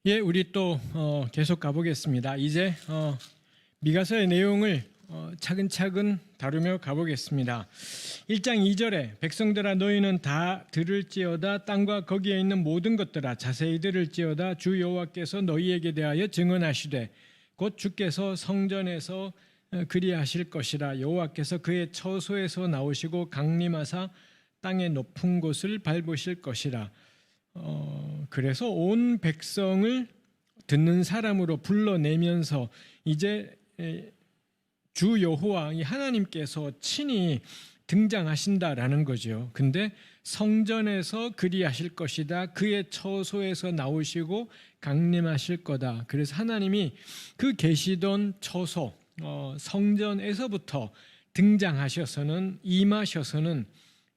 예, 우리 또 계속 가보겠습니다. 이제 미가서의 내용을 차근차근 다루며 가보겠습니다. 1장 2절에 백성들아 너희는 다 들을지어다 땅과 거기에 있는 모든 것들아 자세히 들을지어다 주 여호와께서 너희에게 대하여 증언하시되 곧 주께서 성전에서 그리하실 것이라 여호와께서 그의 처소에서 나오시고 강림하사 땅의 높은 곳을 밟으실 것이라. 그래서 온 백성을 듣는 사람으로 불러내면서 이제 주 여호와 하나님께서 친히 등장하신다라는 거죠. 근데 성전에서 그리하실 것이다. 그의 처소에서 나오시고 강림하실 거다. 그래서 하나님이 그 계시던 처소 성전에서부터 등장하셔서는 임하셔서는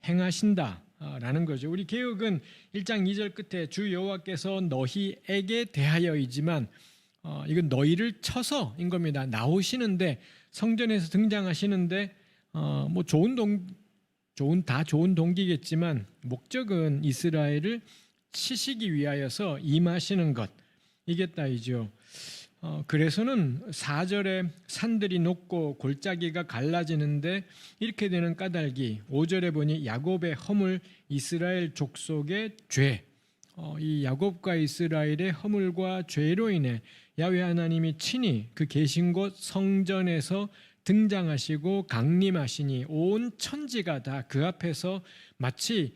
행하신다 라는 거죠. 우리 개역은 1장 2절 끝에 주 여호와께서 너희에게 대하여이지만 이건 너희를 쳐서인 겁니다. 나오시는데 성전에서 등장하시는데 뭐 좋은 동기겠지만 목적은 이스라엘을 치시기 위하여서 임하시는 것 이겠다이죠. 그래서는 4절에 산들이 녹고 골짜기가 갈라지는데 이렇게 되는 까닭이 5절에 보니 야곱의 허물 이스라엘 족속의 죄, 이 야곱과 이스라엘의 허물과 죄로 인해 야훼 하나님이 친히 그 계신 곳 성전에서 등장하시고 강림하시니 온 천지가 다 그 앞에서 마치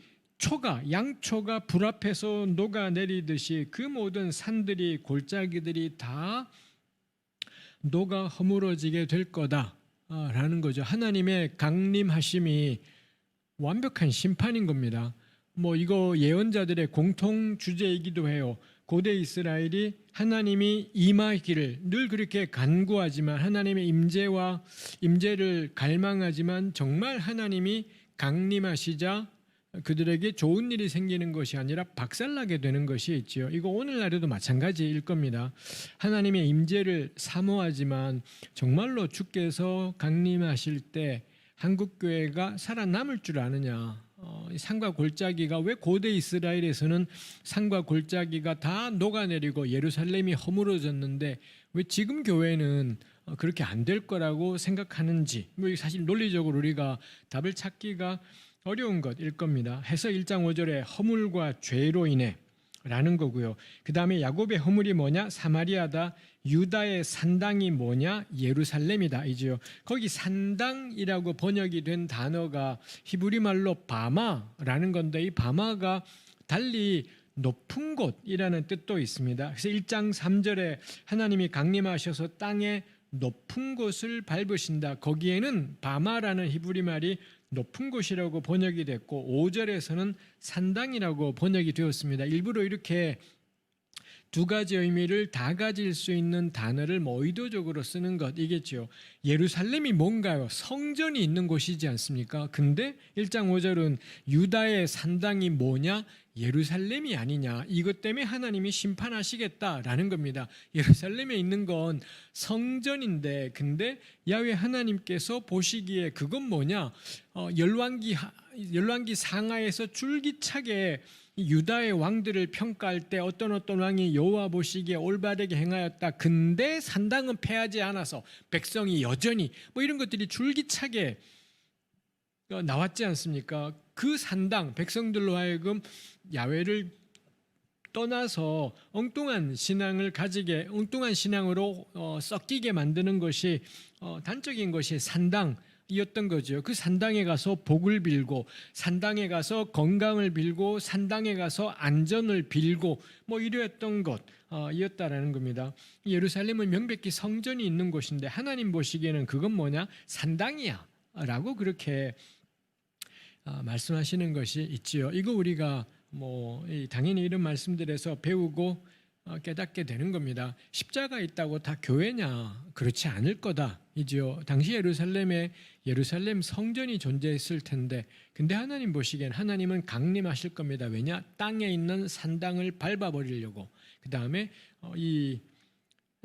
양초가 불 앞에서 녹아내리듯이 그 모든 산들이 골짜기들이 다 녹아 허물어지게 될 거다라는 거죠. 하나님의 강림하심이 완벽한 심판인 겁니다. 뭐 이거 예언자들의 공통 주제이기도 해요. 고대 이스라엘이 하나님이 임하기를 늘 그렇게 간구하지만 하나님의 임재를 갈망하지만 정말 하나님이 강림하시자 그들에게 좋은 일이 생기는 것이 아니라 박살나게 되는 것이 있지요. 이거 오늘날에도 마찬가지일 겁니다. 하나님의 임재를 사모하지만 정말로 주께서 강림하실 때 한국교회가 살아남을 줄 아느냐. 산과 골짜기가 왜 고대 이스라엘에서는 산과 골짜기가 다 녹아내리고 예루살렘이 허물어졌는데 왜 지금 교회는 그렇게 안 될 거라고 생각하는지 사실 논리적으로 우리가 답을 찾기가 어려운 것일 겁니다. 해서 1장 5절에 허물과 죄로 인해 라는 거고요. 그 다음에 야곱의 허물이 뭐냐? 사마리아다. 유다의 산당이 뭐냐? 예루살렘이다. 이죠. 거기 산당이라고 번역이 된 단어가 히브리 말로 바마라는 건데 이 바마가 달리 높은 곳이라는 뜻도 있습니다. 그래서 1장 3절에 하나님이 강림하셔서 땅의 높은 곳을 밟으신다. 거기에는 바마라는 히브리 말이 높은 곳이라고 번역이 됐고 5절에서는 산당이라고 번역이 되었습니다. 일부러 이렇게 두 가지 의미를 다 가질 수 있는 단어를 의도적으로 쓰는 것이겠죠. 예루살렘이 뭔가요? 성전이 있는 곳이지 않습니까? 근데 1장 5절은 유다의 산당이 뭐냐? 예루살렘이 아니냐. 이것 때문에 하나님이 심판하시겠다라는 겁니다. 예루살렘에 있는 건 성전인데 근데 야훼 하나님께서 보시기에 그건 뭐냐? 열왕기 상하에서 줄기차게 유다의 왕들을 평가할 때 어떤 왕이 여호와 보시기에 올바르게 행하였다. 근데 산당은 패하지 않아서 백성이 여전히 이런 것들이 줄기차게 나왔지 않습니까? 그 산당 백성들로 하여금 야훼를 떠나서 엉뚱한 신앙으로 섞이게 만드는 것이 단적인 것이 산당이었던 거죠. 그 산당에 가서 복을 빌고 산당에 가서 건강을 빌고 산당에 가서 안전을 빌고 이랬던 것이었다라는 겁니다. 예루살렘은 명백히 성전이 있는 곳인데 하나님 보시기에는 그건 뭐냐? 산당이야 라고 그렇게 말씀하시는 것이 있지요. 이거 우리가 당연히 이런 말씀들에서 배우고 깨닫게 되는 겁니다. 십자가 있다고 다 교회냐? 그렇지 않을 거다 이지요. 당시 예루살렘 성전이 존재했을 텐데 근데 하나님 보시기엔 하나님은 강림하실 겁니다. 왜냐? 땅에 있는 산당을 밟아버리려고. 그 다음에 이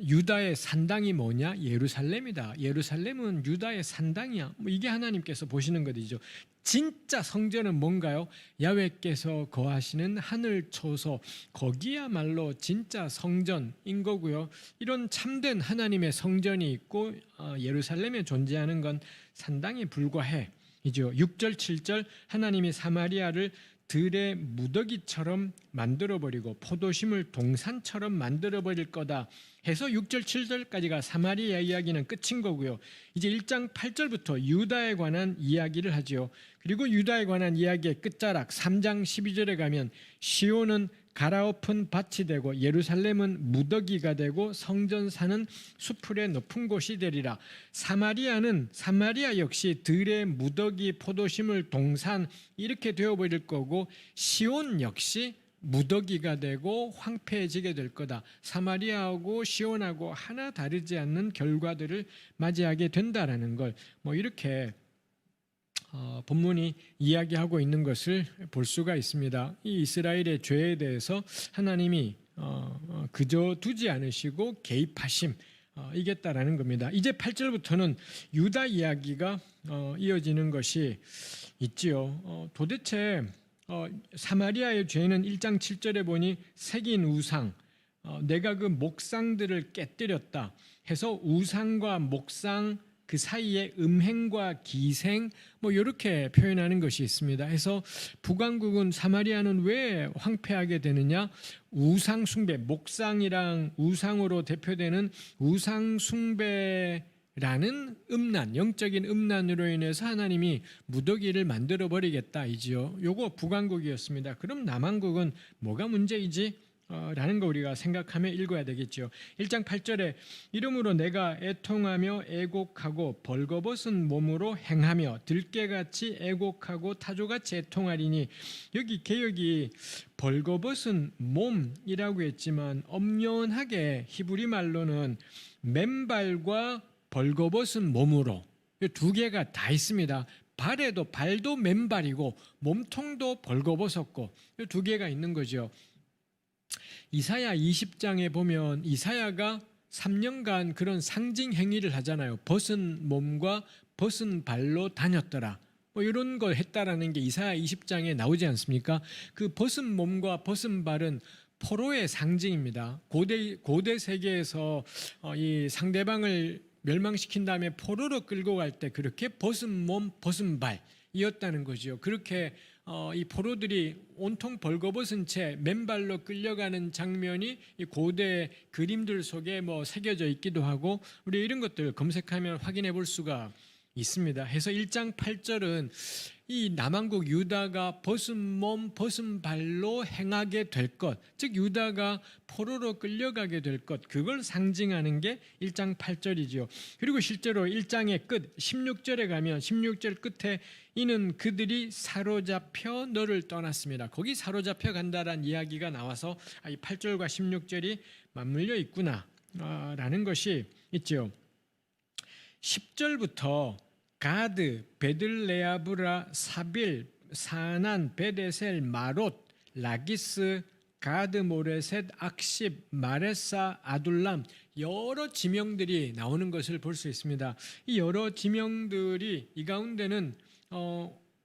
유다의 산당이 뭐냐? 예루살렘이다. 예루살렘은 유다의 산당이야. 뭐 이게 하나님께서 보시는 것이죠. 진짜 성전은 뭔가요? 야훼께서 거하시는 하늘 초소, 거기야말로 진짜 성전인 거고요. 이런 참된 하나님의 성전이 있고 예루살렘에 존재하는 건 산당에 불과해. 이죠. 6절 7절 하나님이 사마리아를 들의 무더기처럼 만들어버리고 포도심을 동산처럼 만들어버릴 거다 해서 6절 7절까지가 사마리아 이야기는 끝인 거고요. 이제 1장 8절부터 유다에 관한 이야기를 하죠. 그리고 유다에 관한 이야기의 끝자락 3장 12절에 가면 시온은 갈아엎은 밭이 되고 예루살렘은 무더기가 되고 성전산은 수풀의 높은 곳이 되리라. 사마리아 역시 들의 무더기 포도심을 동산 이렇게 되어버릴 거고 시온 역시 무더기가 되고 황폐해지게 될 거다. 사마리아하고 시온하고 하나 다르지 않는 결과들을 맞이하게 된다라는 걸 이렇게 본문이 이야기하고 있는 것을 볼 수가 있습니다. 이 이스라엘의 죄에 대해서 하나님이 그저 두지 않으시고 개입하심 이겠다라는 겁니다. 이제 8절부터는 유다 이야기가 이어지는 것이 있지요. 도대체 사마리아의 죄는 1장 7절에 보니 새긴 우상, 내가 그 목상들을 깨뜨렸다 해서 우상과 목상 그 사이에 음행과 기생 이렇게 표현하는 것이 있습니다. 해서 북왕국은 사마리아는 왜 황폐하게 되느냐? 우상 숭배, 목상이랑 우상으로 대표되는 우상 숭배라는 음란, 영적인 음란으로 인해서 하나님이 무더기를 만들어 버리겠다 이지요. 요거 북왕국이었습니다. 그럼 남왕국은 뭐가 문제이지? 라는 거 우리가 생각하며 읽어야 되겠죠. 1장 8절에 이름으로 내가 애통하며 애곡하고 벌거벗은 몸으로 행하며 들깨같이 애곡하고 타조같이 애통하리니, 여기 개역이 벌거벗은 몸이라고 했지만 엄연하게 히브리 말로는 맨발과 벌거벗은 몸으로 두 개가 다 있습니다. 발도 맨발이고 몸통도 벌거벗었고 두 개가 있는 거죠. 이사야 20장에 보면 이사야가 3년간 그런 상징 행위를 하잖아요. 벗은 몸과 벗은 발로 다녔더라. 이런 걸 했다라는 게 이사야 20장에 나오지 않습니까? 그 벗은 몸과 벗은 발은 포로의 상징입니다. 고대 세계에서 이 상대방을 멸망시킨 다음에 포로로 끌고 갈 때 그렇게 벗은 몸, 벗은 발이었다는 거죠. 그렇게 이 포로들이 온통 벌거벗은 채 맨발로 끌려가는 장면이 이 고대 그림들 속에 새겨져 있기도 하고, 우리 이런 것들 검색하면 확인해 볼 수가 있습니다. 해서 1장 8절은 이 남왕국 유다가 벗은 몸, 벗은 발로 행하게 될 것, 즉 유다가 포로로 끌려가게 될 것, 그걸 상징하는 게 1장 8절이죠. 그리고 실제로 1장의 끝 16절에 가면 16절 끝에 이는 그들이 사로잡혀 너를 떠났습니다. 거기 사로잡혀 간다라는 이야기가 나와서 이 8절과 16절이 맞물려 있구나 라는 것이 있죠. 10절부터 가드, 베들레아브라, 사빌, 사난, 베데셀, 마롯, 라기스, 가드, 모레셋, 악십, 마레사, 아둘람, 여러 지명들이 나오는 것을 볼 수 있습니다. 이 여러 지명들이 이 가운데는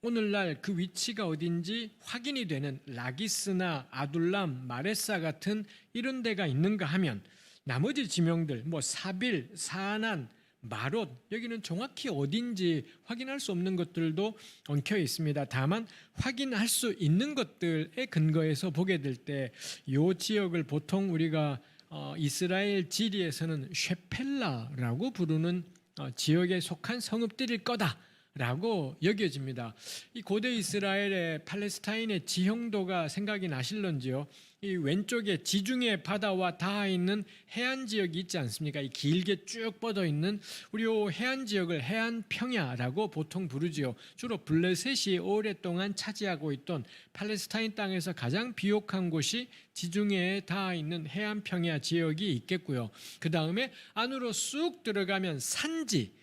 오늘날 그 위치가 어딘지 확인이 되는 라기스나 아둘람, 마레사 같은 이런 데가 있는가 하면, 나머지 지명들 사빌, 사난, 마롯, 여기는 정확히 어딘지 확인할 수 없는 것들도 엉켜 있습니다. 다만 확인할 수 있는 것들에 근거해서 보게 될 때 이 지역을 보통 우리가 이스라엘 지리에서는 쉐펠라라고 부르는 지역에 속한 성읍들일 거다라고 여겨집니다. 이 고대 이스라엘의 팔레스타인의 지형도가 생각이 나실런지요? 이 왼쪽에 지중해 바다와 닿아 있는 해안 지역이 있지 않습니까? 이 길게 쭉 뻗어 있는 우리 해안 지역을 해안 평야라고 보통 부르지요. 주로 블레셋이 오랫동안 차지하고 있던 팔레스타인 땅에서 가장 비옥한 곳이 지중해에 닿아 있는 해안 평야 지역이 있겠고요. 그 다음에 안으로 쑥 들어가면 산지,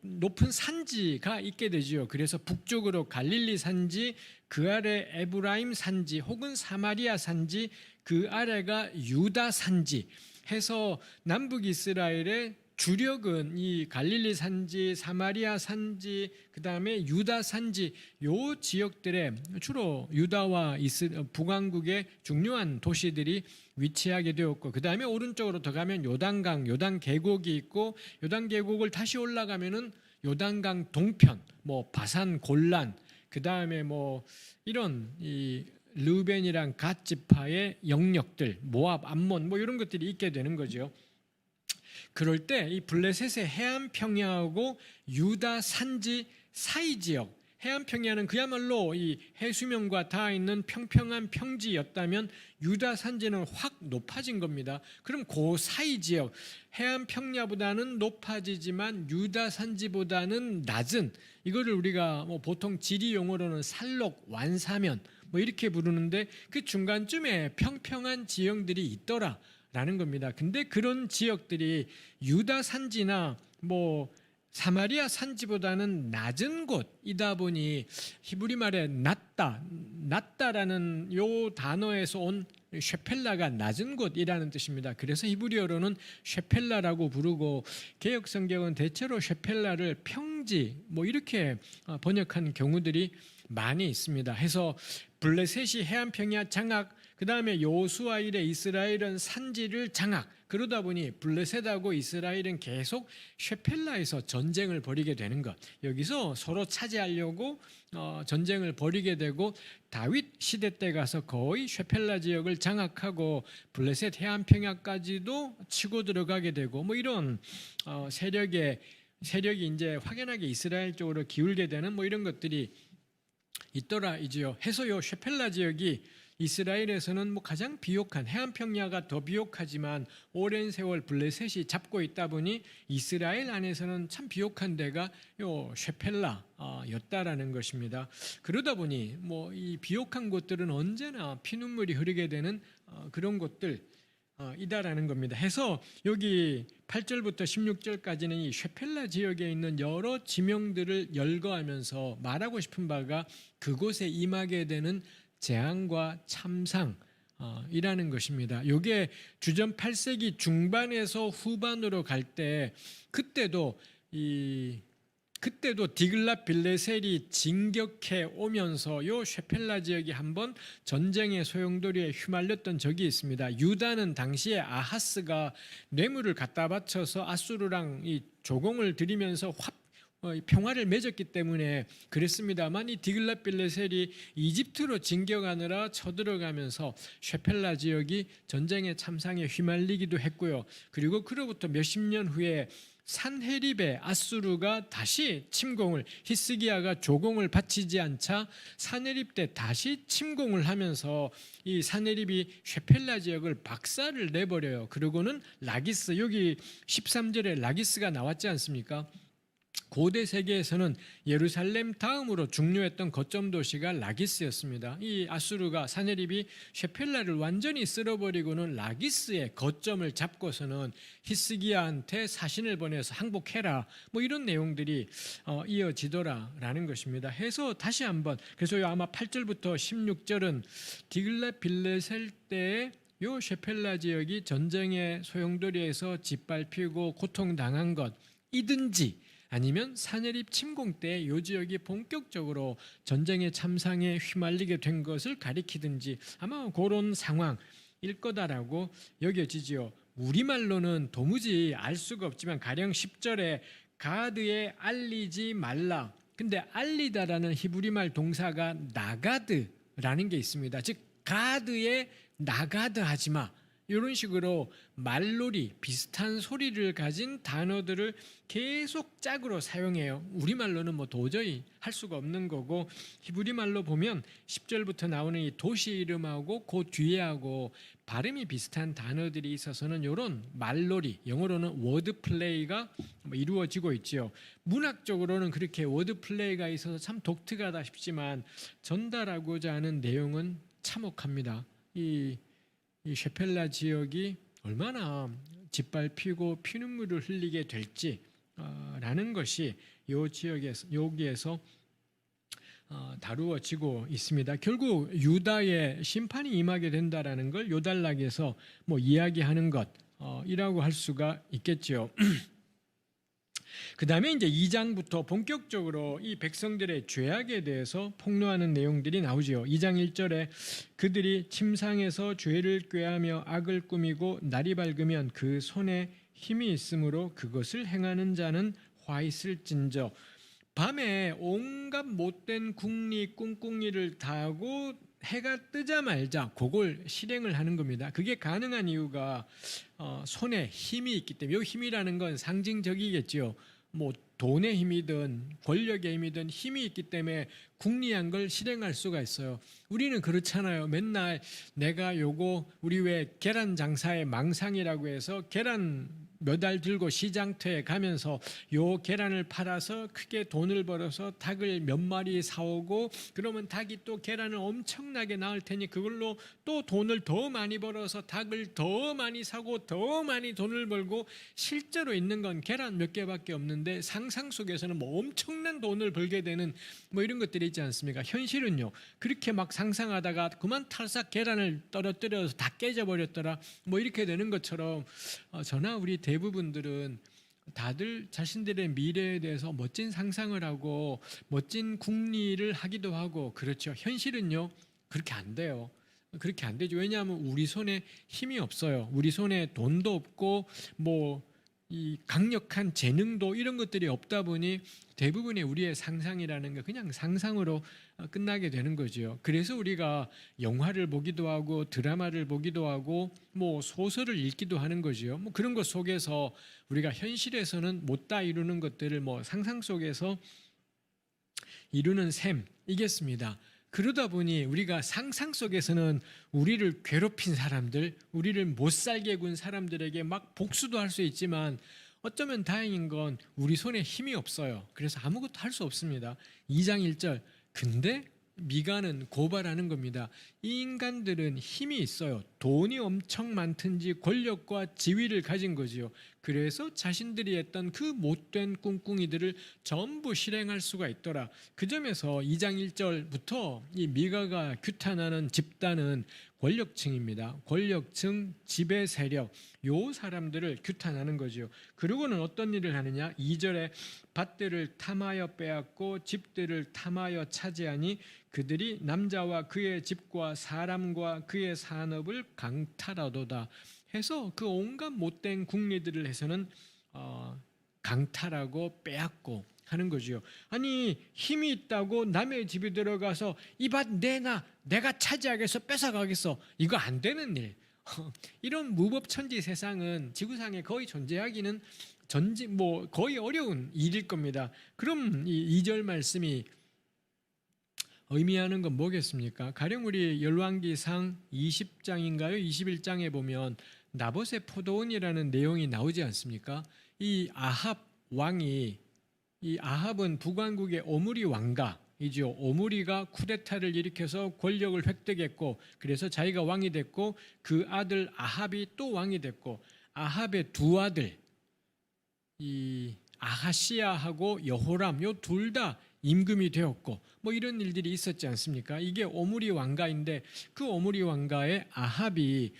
높은 산지가 있게 되지요. 그래서 북쪽으로 갈릴리 산지, 그 아래 에브라임 산지 혹은 사마리아 산지, 그 아래가 유다 산지, 해서 남북 이스라엘의 주력은 이 갈릴리 산지, 사마리아 산지, 그 다음에 유다 산지 요 지역들에 주로 유다와 북왕국의 중요한 도시들이 위치하게 되었고, 그 다음에 오른쪽으로 더 가면 요단강, 요단 계곡이 있고, 요단 계곡을 다시 올라가면은 요단강 동편, 뭐 바산, 골란, 그 다음에 뭐 이런 이 르벤이랑 갓 지파의 영역들, 모압, 암몬 뭐 이런 것들이 있게 되는 거죠. 그럴 때 이 블레셋의 해안 평야하고 유다 산지 사이 지역, 해안 평야는 그야말로 이 해수면과 닿아 있는 평평한 평지였다면 유다 산지는 확 높아진 겁니다. 그럼 그 사이 지역, 해안 평야보다는 높아지지만 유다 산지보다는 낮은, 이거를 우리가 뭐 보통 지리 용어로는 산록, 완사면 뭐 이렇게 부르는데, 그 중간쯤에 평평한 지형들이 있더라 라는 겁니다. 근데 그런 지역들이 유다 산지나 뭐 사마리아 산지보다는 낮은 곳이다 보니 히브리 말에 낮다라는 요 단어에서 온 쉐펠라가 낮은 곳이라는 뜻입니다. 그래서 히브리어로는 쉐펠라라고 부르고, 개역 성경은 대체로 쉐펠라를 평지 뭐 이렇게 번역한 경우들이 많이 있습니다. 해서 블레셋이 해안 평야 장악, 그 다음에 여호수아 이래 이스라엘은 산지를 장악, 그러다 보니 블레셋하고 이스라엘은 계속 쉐펠라에서 전쟁을 벌이게 되는 것, 여기서 서로 차지하려고 전쟁을 벌이게 되고, 다윗 시대 때 가서 거의 쉐펠라 지역을 장악하고 블레셋 해안 평야까지도 치고 들어가게 되고, 뭐 이런 세력이 이제 확연하게 이스라엘 쪽으로 기울게 되는 뭐 이런 것들이 있더라 이지요. 해서 요 쉐펠라 지역이 이스라엘에서는 뭐 가장 비옥한, 해안 평야가 더 비옥하지만 오랜 세월 블레셋이 잡고 있다 보니 이스라엘 안에서는 참 비옥한 데가 요 쉐펠라였다라는 것입니다. 그러다 보니 뭐 이 비옥한 곳들은 언제나 피눈물이 흐르게 되는 그런 곳들 이다라는 겁니다. 해서 여기 8절부터 16절까지는 이 쉐펠라 지역에 있는 여러 지명들을 열거하면서 말하고 싶은 바가 그곳에 임하게 되는 재앙과 참상 이라는 것입니다. 이게 주전 8세기 중반에서 후반으로 갈 때, 그때도 디글랏 빌레셀이 진격해 오면서 요 쉐펠라 지역이 한번 전쟁의 소용돌이에 휘말렸던 적이 있습니다. 유다는 당시에 아하스가 뇌물을 갖다 바쳐서 아수르랑 이 조공을 들이면서 평화를 맺었기 때문에 그랬습니다만, 이 디글랏 빌레셀이 이집트로 진격하느라 쳐들어가면서 쉐펠라 지역이 전쟁의 참상에 휘말리기도 했고요. 그리고 그로부터 몇십 년 후에 산헤립의 아수르가 다시 침공을, 히스기야가 조공을 바치지 않자 산헤립 때 다시 침공을 하면서 이 산헤립이 쉐펠라 지역을 박살을 내버려요. 그리고는 라기스, 여기 13절에 라기스가 나왔지 않습니까? 고대 세계에서는 예루살렘 다음으로 중요했던 거점 도시가 라기스였습니다. 이 아수르가, 산헤립이 쉐펠라를 완전히 쓸어버리고는 라기스의 거점을 잡고서는 히스기야한테 사신을 보내서 항복해라, 뭐 이런 내용들이 이어지더라라는 것입니다. 해서 다시 한번, 그래서 아마 8절부터 16절은 디글랏 빌레셀 때의 요 쉐펠라 지역이 전쟁의 소용돌이에서 짓밟히고 고통당한 것이든지, 아니면 산헤립 침공 때 이 지역이 본격적으로 전쟁의 참상에 휘말리게 된 것을 가리키든지 아마 그런 상황일 거다라고 여겨지지요. 우리말로는 도무지 알 수가 없지만 가령 10절에 가드에 알리지 말라, 근데 알리다라는 히브리말 동사가 나가드라는 게 있습니다. 즉 가드에 나가드 하지마, 이런 식으로 말놀이, 비슷한 소리를 가진 단어들을 계속 짝으로 사용해요. 우리말로는 뭐 도저히 할 수가 없는 거고, 히브리말로 보면 10절부터 나오는 이 도시 이름하고 그 뒤에하고 발음이 비슷한 단어들이 있어서는 이런 말놀이, 영어로는 워드 플레이가 이루어지고 있지요. 문학적으로는 그렇게 워드 플레이가 있어서 참 독특하다 싶지만 전달하고자 하는 내용은 참혹합니다. 이 쉐펠라 지역이 얼마나 짓밟히고 피눈물을 흘리게 될지 라는 것이 여기에서 다루어지고 있습니다. 결국 유다의 심판이 임하게 된다라는 걸 요달락에서 뭐 이야기하는 것, 이라고 할 수가 있겠죠. 그 다음에 이제 2장부터 본격적으로 이 백성들의 죄악에 대해서 폭로하는 내용들이 나오죠. 2장 1절에 그들이 침상에서 죄를 꾀하며 악을 꾸미고 날이 밝으면 그 손에 힘이 있으므로 그것을 행하는 자는 화 있을진저. 밤에 온갖 못된 궁리 꿍꿍이를 다하고 해가 뜨자마자 그걸 실행을 하는 겁니다. 그게 가능한 이유가 손에 힘이 있기 때문에, 이 힘이라는 건 상징적이겠죠. 뭐 돈의 힘이든 권력의 힘이든 힘이 있기 때문에 궁리한 걸 실행할 수가 있어요. 우리는 그렇잖아요. 맨날 내가 요거, 우리 왜 계란 장사의 망상이라고 해서 계란 몇 알 들고 시장터에 가면서 요 계란을 팔아서 크게 돈을 벌어서 닭을 몇 마리 사오고, 그러면 닭이 또 계란을 엄청나게 낳을 테니 그걸로 또 돈을 더 많이 벌어서 닭을 더 많이 사고 더 많이 돈을 벌고, 실제로 있는 건 계란 몇 개밖에 없는데 상상 속에서는 뭐 엄청난 돈을 벌게 되는 뭐 이런 것들이 있지 않습니까? 현실은요, 그렇게 막 상상하다가 그만 탈싹 계란을 떨어뜨려서 다 깨져버렸더라 뭐 이렇게 되는 것처럼, 저나 우리 대부분들은 다들 자신들의 미래에 대해서 멋진 상상을 하고 멋진 궁리를 하기도 하고 그렇죠. 현실은요, 그렇게 안 돼요. 그렇게 안 되죠. 왜냐하면 우리 손에 힘이 없어요. 우리 손에 돈도 없고 뭐 이 강력한 재능도 이런 것들이 없다 보니 대부분의 우리의 상상이라는 게 그냥 상상으로 끝나게 되는 거죠. 그래서 우리가 영화를 보기도 하고 드라마를 보기도 하고 뭐 소설을 읽기도 하는 거죠. 뭐 그런 것 속에서 우리가 현실에서는 못다 이루는 것들을 뭐 상상 속에서 이루는 셈이겠습니다. 그러다 보니 우리가 상상 속에서는 우리를 괴롭힌 사람들, 우리를 못 살게 군 사람들에게 막 복수도 할 수 있지만, 어쩌면 다행인 건 우리 손에 힘이 없어요. 그래서 아무것도 할 수 없습니다. 2장 1절. 근데 미가는 고발하는 겁니다. 이 인간들은 힘이 있어요. 돈이 엄청 많든지 권력과 지위를 가진 거지요. 그래서 자신들이 했던 그 못된 꿍꿍이들을 전부 실행할 수가 있더라. 그 점에서 2장 1절부터 이 미가가 규탄하는 집단은 권력층입니다. 권력층, 지배 세력, 요 사람들을 규탄하는 거지요. 그리고는 어떤 일을 하느냐? 2절에 밭들을 탐하여 빼앗고 집들을 탐하여 차지하니 그들이 남자와 그의 집과 사람과 그의 산업을 강탈하도다 해서 그 온갖 못된 궁리들을 해서는 강탈하고 빼앗고 하는 거지요. 아니, 힘이 있다고 남의 집에 들어가서 이 밭 내놔, 내가 차지하겠어, 뺏어가겠어, 이거 안 되는 일. 이런 무법천지 세상은 지구상에 거의 존재하기는 거의 어려운 일일 겁니다. 그럼 이 2절 말씀이 의미하는 건 뭐겠습니까? 가령 우리 열왕기상 20장인가요? 21장에 보면 나봇의 포도원이라는 내용이 나오지 않습니까? 이 아합 왕이, 이 아합은 북왕국의 오므리 왕가이죠. 오므리가 쿠데타를 일으켜서 권력을 획득했고, 그래서 자기가 왕이 됐고, 그 아들 아합이 또 왕이 됐고, 아합의 두 아들, 이 아하시야하고 여호람, 요 둘 다 임금이 되었고, 뭐 이런 일들이 있었지 않습니까? 이게 오므리 왕가인데, 그 오므리 왕가의 아합이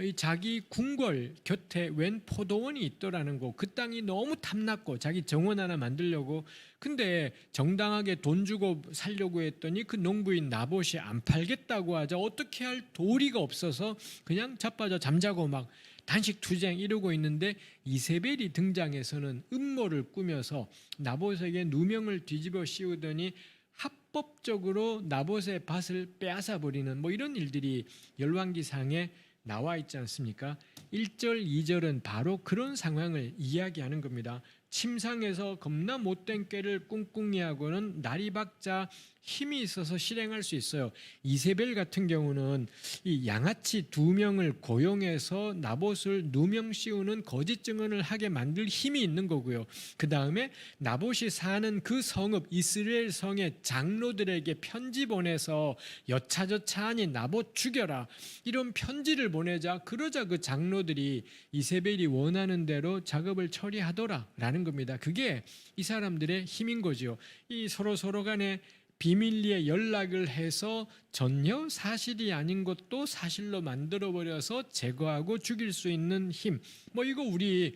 이 자기 궁궐 곁에 웬 포도원이 있더라는 거. 그 땅이 너무 탐났고 자기 정원 하나 만들려고, 근데 정당하게 돈 주고 살려고 했더니 그 농부인 나봇이 안 팔겠다고 하자 어떻게 할 도리가 없어서 그냥 자빠져 잠자고 막 단식 투쟁 이러고 있는데, 이세벨이 등장해서는 음모를 꾸며서 나봇에게 누명을 뒤집어 씌우더니 합법적으로 나봇의 밭을 빼앗아 버리는 뭐 이런 일들이 열왕기상에 나와 있지 않습니까? 1절, 2절은 바로 그런 상황을 이야기하는 겁니다. 침상에서 겁나 못된 꾀를 꿍꿍이하고는 날이 박자 힘이 있어서 실행할 수 있어요. 이세벨 같은 경우는 이 양아치 2명을 고용해서 나봇을 누명 씌우는 거짓 증언을 하게 만들 힘이 있는 거고요. 그 다음에 나봇이 사는 그 성읍 이스라엘 성의 장로들에게 편지 보내서 여차저차하니 나봇 죽여라, 이런 편지를 보내자, 그러자 그 장로들이 이세벨이 원하는 대로 작업을 처리하더라라는 겁니다. 그게 이 사람들의 힘인 거죠. 이 서로 간에 비밀리에 연락을 해서 전혀 사실이 아닌 것도 사실로 만들어버려서 제거하고 죽일 수 있는 힘. 뭐 이거 우리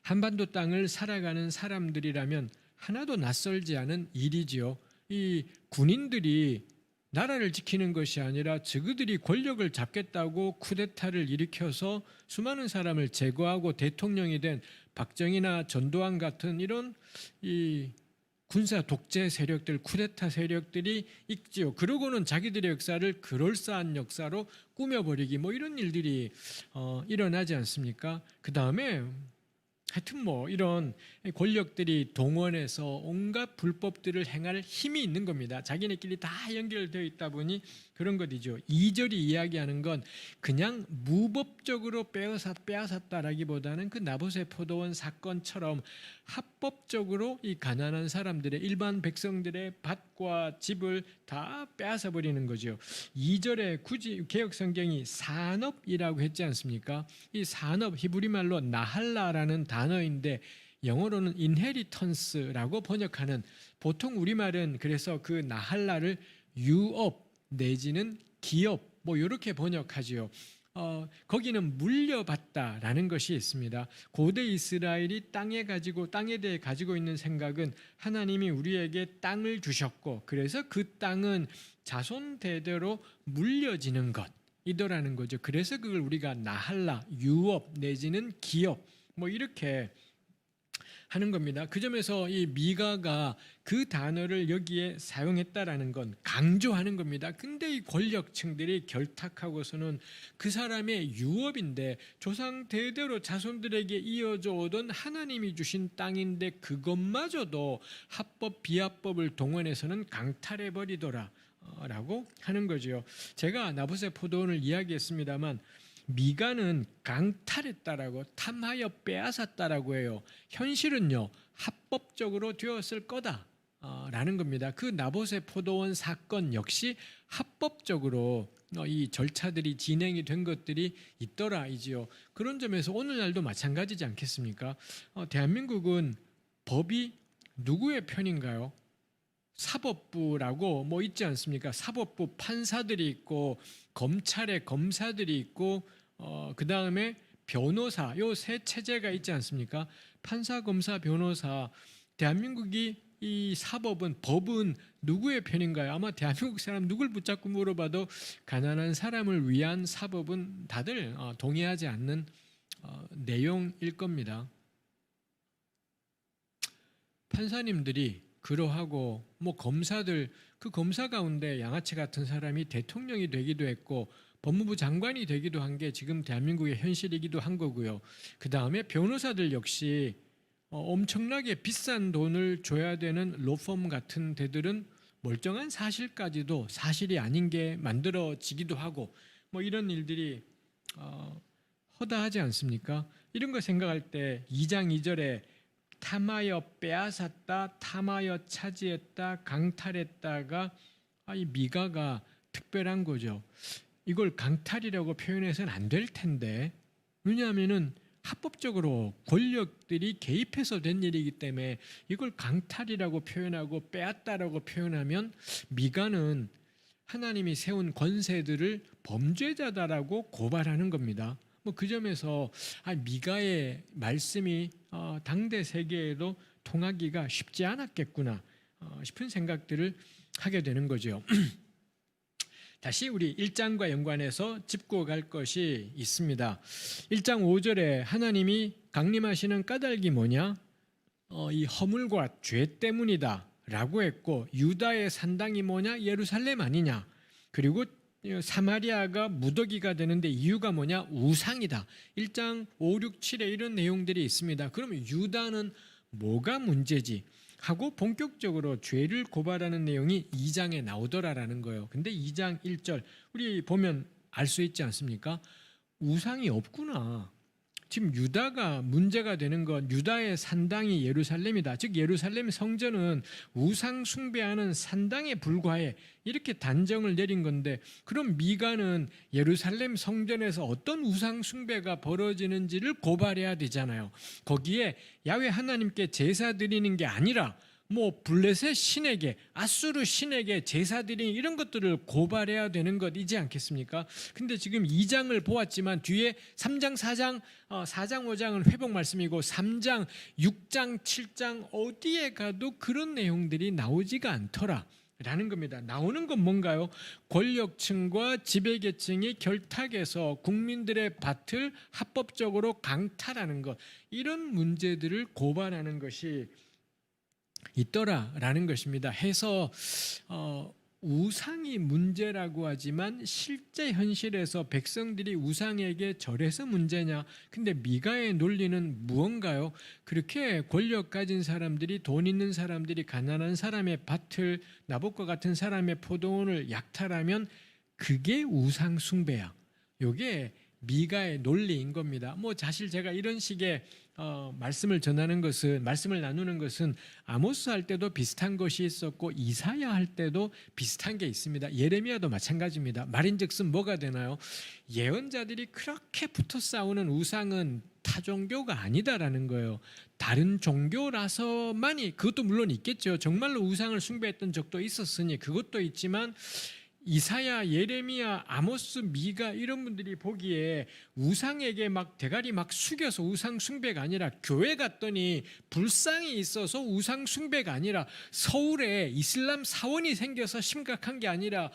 한반도 땅을 살아가는 사람들이라면 하나도 낯설지 않은 일이지요. 이 군인들이 나라를 지키는 것이 아니라 저그들이 권력을 잡겠다고 쿠데타를 일으켜서 수많은 사람을 제거하고 대통령이 된 박정희나 전두환 같은 이런 이 군사 독재 세력들, 쿠데타 세력들이 있지요. 그러고는 자기들의 역사를 그럴싸한 역사로 꾸며버리기, 뭐 이런 일들이 일어나지 않습니까? 그 다음에 하여튼 뭐 이런 권력들이 동원해서 온갖 불법들을 행할 힘이 있는 겁니다. 자기네끼리 다 연결되어 있다 보니 그런 것이죠. 2절이 이야기하는 건 그냥 무법적으로 빼앗았다라기보다는 그 나봇의 포도원 사건처럼 합법적으로 이 가난한 사람들의, 일반 백성들의 밭과 집을 다 빼앗아 버리는 거죠. 2절에 굳이 개혁 성경이 산업이라고 했지 않습니까? 이 산업, 히브리 말로 나할라라는 단어인데 영어로는 inheritance라고 번역하는, 보통 우리말은 그래서 그 나할라를 유업 내지는 기업 뭐 이렇게 번역하지요. 거기는 물려받다라는 것이 있습니다. 고대 이스라엘이 땅에 대해 가지고 있는 생각은 하나님이 우리에게 땅을 주셨고 그래서 그 땅은 자손 대대로 물려지는 것이더라는 거죠. 그래서 그걸 우리가 나할라, 유업 내지는 기업 뭐 이렇게 하는 겁니다. 그 점에서 이 미가가 그 단어를 여기에 사용했다라는 건 강조하는 겁니다. 근데 이 권력층들이 결탁하고서는 그 사람의 유업인데 조상 대대로 자손들에게 이어져 오던 하나님이 주신 땅인데 그것마저도 합법 비합법을 동원해서는 강탈해 버리더라 라고 하는 거죠. 제가 나봇의 포도원을 이야기했습니다만 미가는 강탈했다라고, 탐하여 빼앗았다라고 해요. 현실은요 합법적으로 되었을 거다라는 겁니다. 그 나봇의 포도원 사건 역시 합법적으로 이 절차들이 진행이 된 것들이 있더라이지요. 그런 점에서 오늘날도 마찬가지지 않겠습니까? 대한민국은 법이 누구의 편인가요? 사법부라고 뭐 있지 않습니까? 사법부 판사들이 있고 검찰의 검사들이 있고 그 다음에 변호사, 요 세 체제가 있지 않습니까? 판사, 검사, 변호사. 대한민국이 이 법은 누구의 편인가요? 아마 대한민국 사람 누굴 붙잡고 물어봐도 가난한 사람을 위한 사법은 다들 동의하지 않는 내용일 겁니다. 판사님들이 그러하고 뭐 검사들, 그 검사 가운데 양아치 같은 사람이 대통령이 되기도 했고 법무부 장관이 되기도 한 게 지금 대한민국의 현실이기도 한 거고요. 그 다음에 변호사들 역시 엄청나게 비싼 돈을 줘야 되는 로펌 같은 데들은 멀쩡한 사실까지도 사실이 아닌 게 만들어지기도 하고 뭐 이런 일들이 허다하지 않습니까? 이런 거 생각할 때 2장 2절에 탐하여 빼앗았다, 탐하여 차지했다, 강탈했다가 이 미가가 특별한 거죠. 이걸 강탈이라고 표현해서는 안 될 텐데, 왜냐하면은 합법적으로 권력들이 개입해서 된 일이기 때문에 이걸 강탈이라고 표현하고 빼앗다라고 표현하면 미가는 하나님이 세운 권세들을 범죄자다라고 고발하는 겁니다. 뭐 그 점에서 미가의 말씀이 당대 세계에도 통하기가 쉽지 않았겠구나 싶은 생각들을 하게 되는 거죠. 다시 우리 1장과 연관해서 짚고 갈 것이 있습니다. 1장 5절에 하나님이 강림하시는 까닭이 뭐냐? 이 허물과 죄 때문이다 라고 했고, 유다의 산당이 뭐냐? 예루살렘 아니냐? 그리고 사마리아가 무더기가 되는데 이유가 뭐냐? 우상이다. 1장 5, 6, 7에 이런 내용들이 있습니다. 그러면 유다는 뭐가 문제지? 하고 본격적으로 죄를 고발하는 내용이 2장에 나오더라라는 거예요. 근데 2장 1절 우리 보면 알 수 있지 않습니까? 우상이 없구나. 지금 유다가 문제가 되는 건 유다의 산당이 예루살렘이다. 즉 예루살렘 성전은 우상 숭배하는 산당에 불과해. 이렇게 단정을 내린 건데, 그럼 미가는 예루살렘 성전에서 어떤 우상 숭배가 벌어지는지를 고발해야 되잖아요. 거기에 야훼 하나님께 제사 드리는 게 아니라 뭐 블레셋 신에게, 아수르 신에게 제사 드린 이런 것들을 고발해야 되는 것이지 않겠습니까? 근데 지금 2장을 보았지만 뒤에 3장, 4장, 4장, 5장은 회복 말씀이고 3장, 6장, 7장 어디에 가도 그런 내용들이 나오지가 않더라 라는 겁니다. 나오는 건 뭔가요? 권력층과 지배계층이 결탁해서 국민들의 밭을 합법적으로 강탈하는 것, 이런 문제들을 고발하는 것이 있더라라는 것입니다. 해서 우상이 문제라고 하지만 실제 현실에서 백성들이 우상에게 절해서 문제냐? 근데 미가의 논리는 무언가요? 그렇게 권력 가진 사람들이, 돈 있는 사람들이 가난한 사람의 밭을, 나봇과 같은 사람의 포도원을 약탈하면 그게 우상 숭배야. 이게 미가의 논리인 겁니다. 뭐 사실 제가 이런 식의 말씀을 나누는 것은 아모스 할 때도 비슷한 것이 있었고 이사야 할 때도 비슷한 게 있습니다. 예레미야도 마찬가지입니다. 말인즉슨 뭐가 되나요? 예언자들이 그렇게 붙어 싸우는 우상은 타 종교가 아니다라는 거예요. 다른 종교라서만이, 그것도 물론 있겠죠. 정말로 우상을 숭배했던 적도 있었으니 그것도 있지만 이사야, 예레미야, 아모스, 미가 이런 분들이 보기에 우상에게 막 대가리 막 숙여서 우상 숭배가 아니라, 교회 갔더니 불상이 있어서 우상 숭배가 아니라, 서울에 이슬람 사원이 생겨서 심각한 게 아니라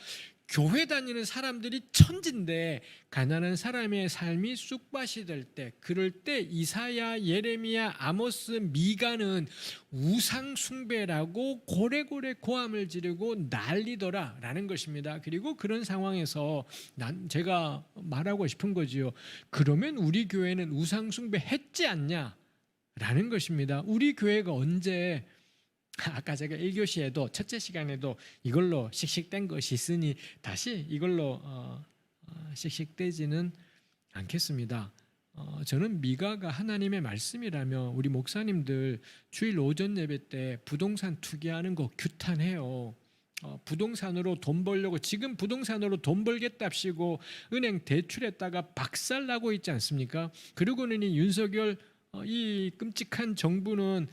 교회 다니는 사람들이 천진데 가난한 사람의 삶이 쑥밭이 될 때, 그럴 때 이사야, 예레미야, 아모스, 미가는 우상 숭배라고 고래고래 고함을 지르고 난리더라라는 것입니다. 그리고 그런 상황에서 제가 말하고 싶은 거지요. 그러면 우리 교회는 우상 숭배 했지 않냐라는 것입니다. 우리 교회가 언제, 아까 제가 1교시에도 첫째 시간에도 이걸로 씩씩된 것이 있으니 다시 이걸로 씩씩되지는 않겠습니다. 저는 미가가 하나님의 말씀이라면 우리 목사님들 주일 오전 예배 때 부동산 투기하는 거 규탄해요. 부동산으로 돈 벌려고, 지금 부동산으로 돈 벌겠답시고 은행 대출했다가 박살나고 있지 않습니까? 그러고는 이 윤석열 이 끔찍한 정부는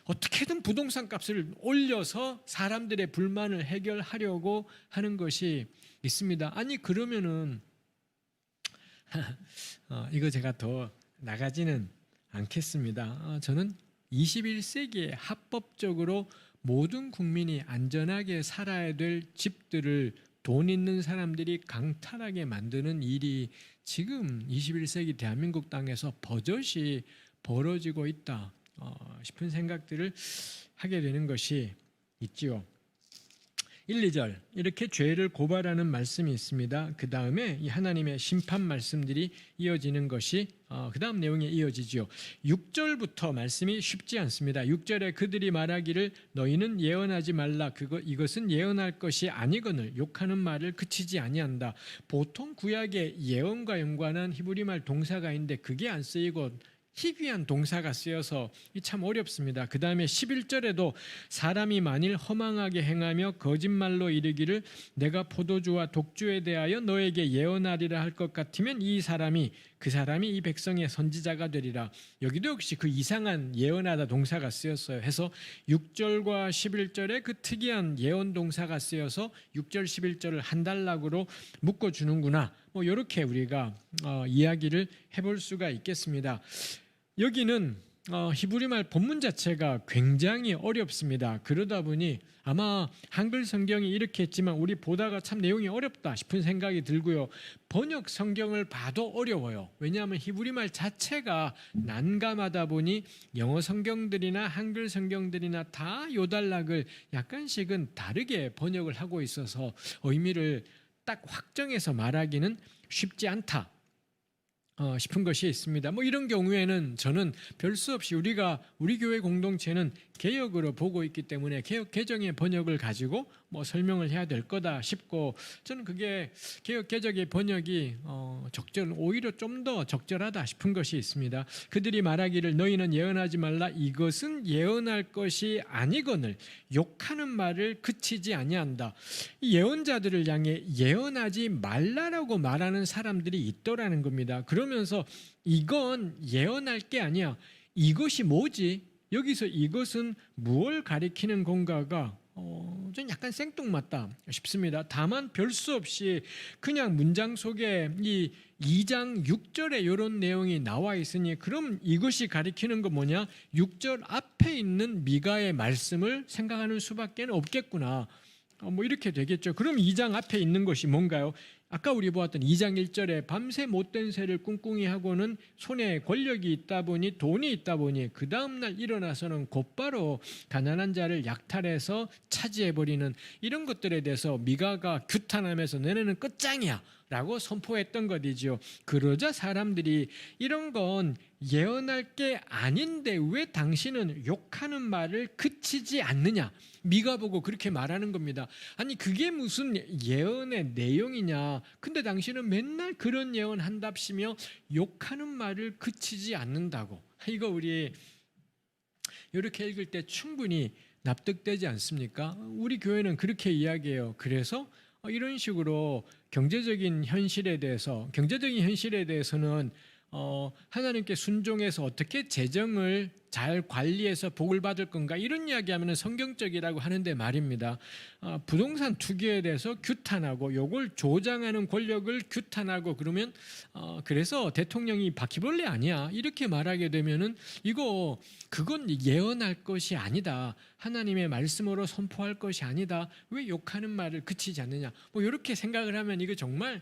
어떻게든 부동산 값을 올려서 사람들의 불만을 해결하려고 하는 것이 있습니다. 아니 그러면은 이거 제가 더 나가지는 않겠습니다. 저는 21세기에 합법적으로 모든 국민이 안전하게 살아야 될 집들을 돈 있는 사람들이 강탈하게 만드는 일이 지금 21세기 대한민국 땅에서 버젓이 벌어지고 있다 싶은 생각들을 하게 되는 것이 있지요. 1, 2절 이렇게 죄를 고발하는 말씀이 있습니다. 그 다음에 이 하나님의 심판 말씀들이 이어지는 것이 그 다음 내용에 이어지지요. 6절부터 말씀이 쉽지 않습니다. 6절에 그들이 말하기를 너희는 예언하지 말라. 이것은 예언할 것이 아니거늘 욕하는 말을 그치지 아니한다. 보통 구약에 예언과 연관한 히브리말 동사가 있는데 그게 안 쓰이고 희귀한 동사가 쓰여서 참 어렵습니다. 그 다음에 11절에도 사람이 만일 허망하게 행하며 거짓말로 이르기를 내가 포도주와 독주에 대하여 너에게 예언하리라 할 것 같으면 그 사람이 이 백성의 선지자가 되리라. 여기도 역시 그 이상한 예언하다 동사가 쓰였어요. 해서 6절과 11절에 그 특이한 예언 동사가 쓰여서 6절 11절을 한 단락으로 묶어주는구나. 뭐 이렇게 우리가 이야기를 해볼 수가 있겠습니다. 여기는 히브리말 본문 자체가 굉장히 어렵습니다. 그러다 보니 아마 한글 성경이 이렇게 했지만 우리 보다가 참 내용이 어렵다 싶은 생각이 들고요. 번역 성경을 봐도 어려워요. 왜냐하면 히브리말 자체가 난감하다 보니 영어 성경들이나 한글 성경들이나 다 요 단락을 약간씩은 다르게 번역을 하고 있어서 의미를 딱 확정해서 말하기는 쉽지 않다 싶은 것이 있습니다. 뭐 이런 경우에는 저는 별 수 없이 우리 교회 공동체는 개역으로 보고 있기 때문에 개역 개정의 번역을 가지고 뭐 설명을 해야 될 거다 싶고, 저는 그게 개역 개정의 번역이 오히려 좀 더 적절하다 싶은 것이 있습니다. 그들이 말하기를 너희는 예언하지 말라. 이것은 예언할 것이 아니거늘 욕하는 말을 그치지 아니한다. 이 예언자들을 향해 예언하지 말라라고 말하는 사람들이 있더라는 겁니다. 그러면서 이건 예언할 게 아니야. 이것이 뭐지? 여기서 이것은 무엇을 가리키는 건가가 좀 약간 생뚱맞다 싶습니다. 다만 별 수 없이 그냥 문장 속에 이 2장 6절에 이런 내용이 나와 있으니 그럼 이것이 가리키는 건 뭐냐? 6절 앞에 있는 미가의 말씀을 생각하는 수밖에 없겠구나. 뭐 이렇게 되겠죠. 그럼 2장 앞에 있는 것이 뭔가요? 아까 우리 보았던 2장 1절에 밤새 못된 새를 꿍꿍이 하고는 손에 권력이 있다 보니 돈이 있다 보니 그 다음날 일어나서는 곧바로 가난한 자를 약탈해서 차지해버리는 이런 것들에 대해서 미가가 규탄하면서 너네는 끝장이야 라고 선포했던 것이죠. 그러자 사람들이 이런 건 예언할 게 아닌데 왜 당신은 욕하는 말을 그치지 않느냐, 미가 보고 그렇게 말하는 겁니다. 아니 그게 무슨 예언의 내용이냐, 근데 당신은 맨날 그런 예언 한답시며 욕하는 말을 그치지 않는다고. 이거 우리 이렇게 읽을 때 충분히 납득되지 않습니까? 우리 교회는 그렇게 이야기해요. 그래서 이런 식으로 경제적인 현실에 대해서는 하나님께 순종해서 어떻게 재정을 잘 관리해서 복을 받을 건가 이런 이야기하면 성경적이라고 하는데 말입니다. 부동산 투기에 대해서 규탄하고 요걸 조장하는 권력을 규탄하고 그러면 그래서 대통령이 바퀴벌레 아니야 이렇게 말하게 되면은 그건 예언할 것이 아니다. 하나님의 말씀으로 선포할 것이 아니다. 왜 욕하는 말을 그치지 않느냐. 뭐 이렇게 생각을 하면 이거 정말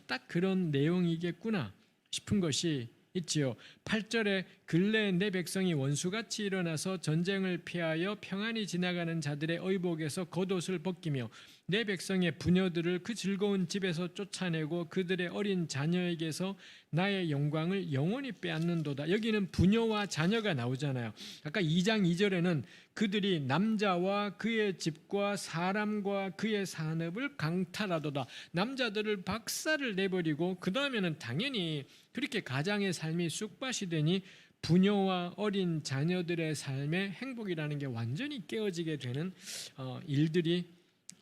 딱 그런 내용이겠구나 싶은 것이 있지요. 8절에 근래에 내 백성이 원수같이 일어나서 전쟁을 피하여 평안히 지나가는 자들의 의복에서 겉옷을 벗기며 내 백성의 부녀들을 그 즐거운 집에서 쫓아내고 그들의 어린 자녀에게서 나의 영광을 영원히 빼앗는도다. 여기는 부녀와 자녀가 나오잖아요. 아까 2장 2절에는 그들이 남자와 그의 집과 사람과 그의 산업을 강탈하도다. 남자들을 박살을 내버리고 그 다음에는 당연히 그렇게 가장의 삶이 쑥밭이 되니 부녀와 어린 자녀들의 삶의 행복이라는 게 완전히 깨어지게 되는 일들이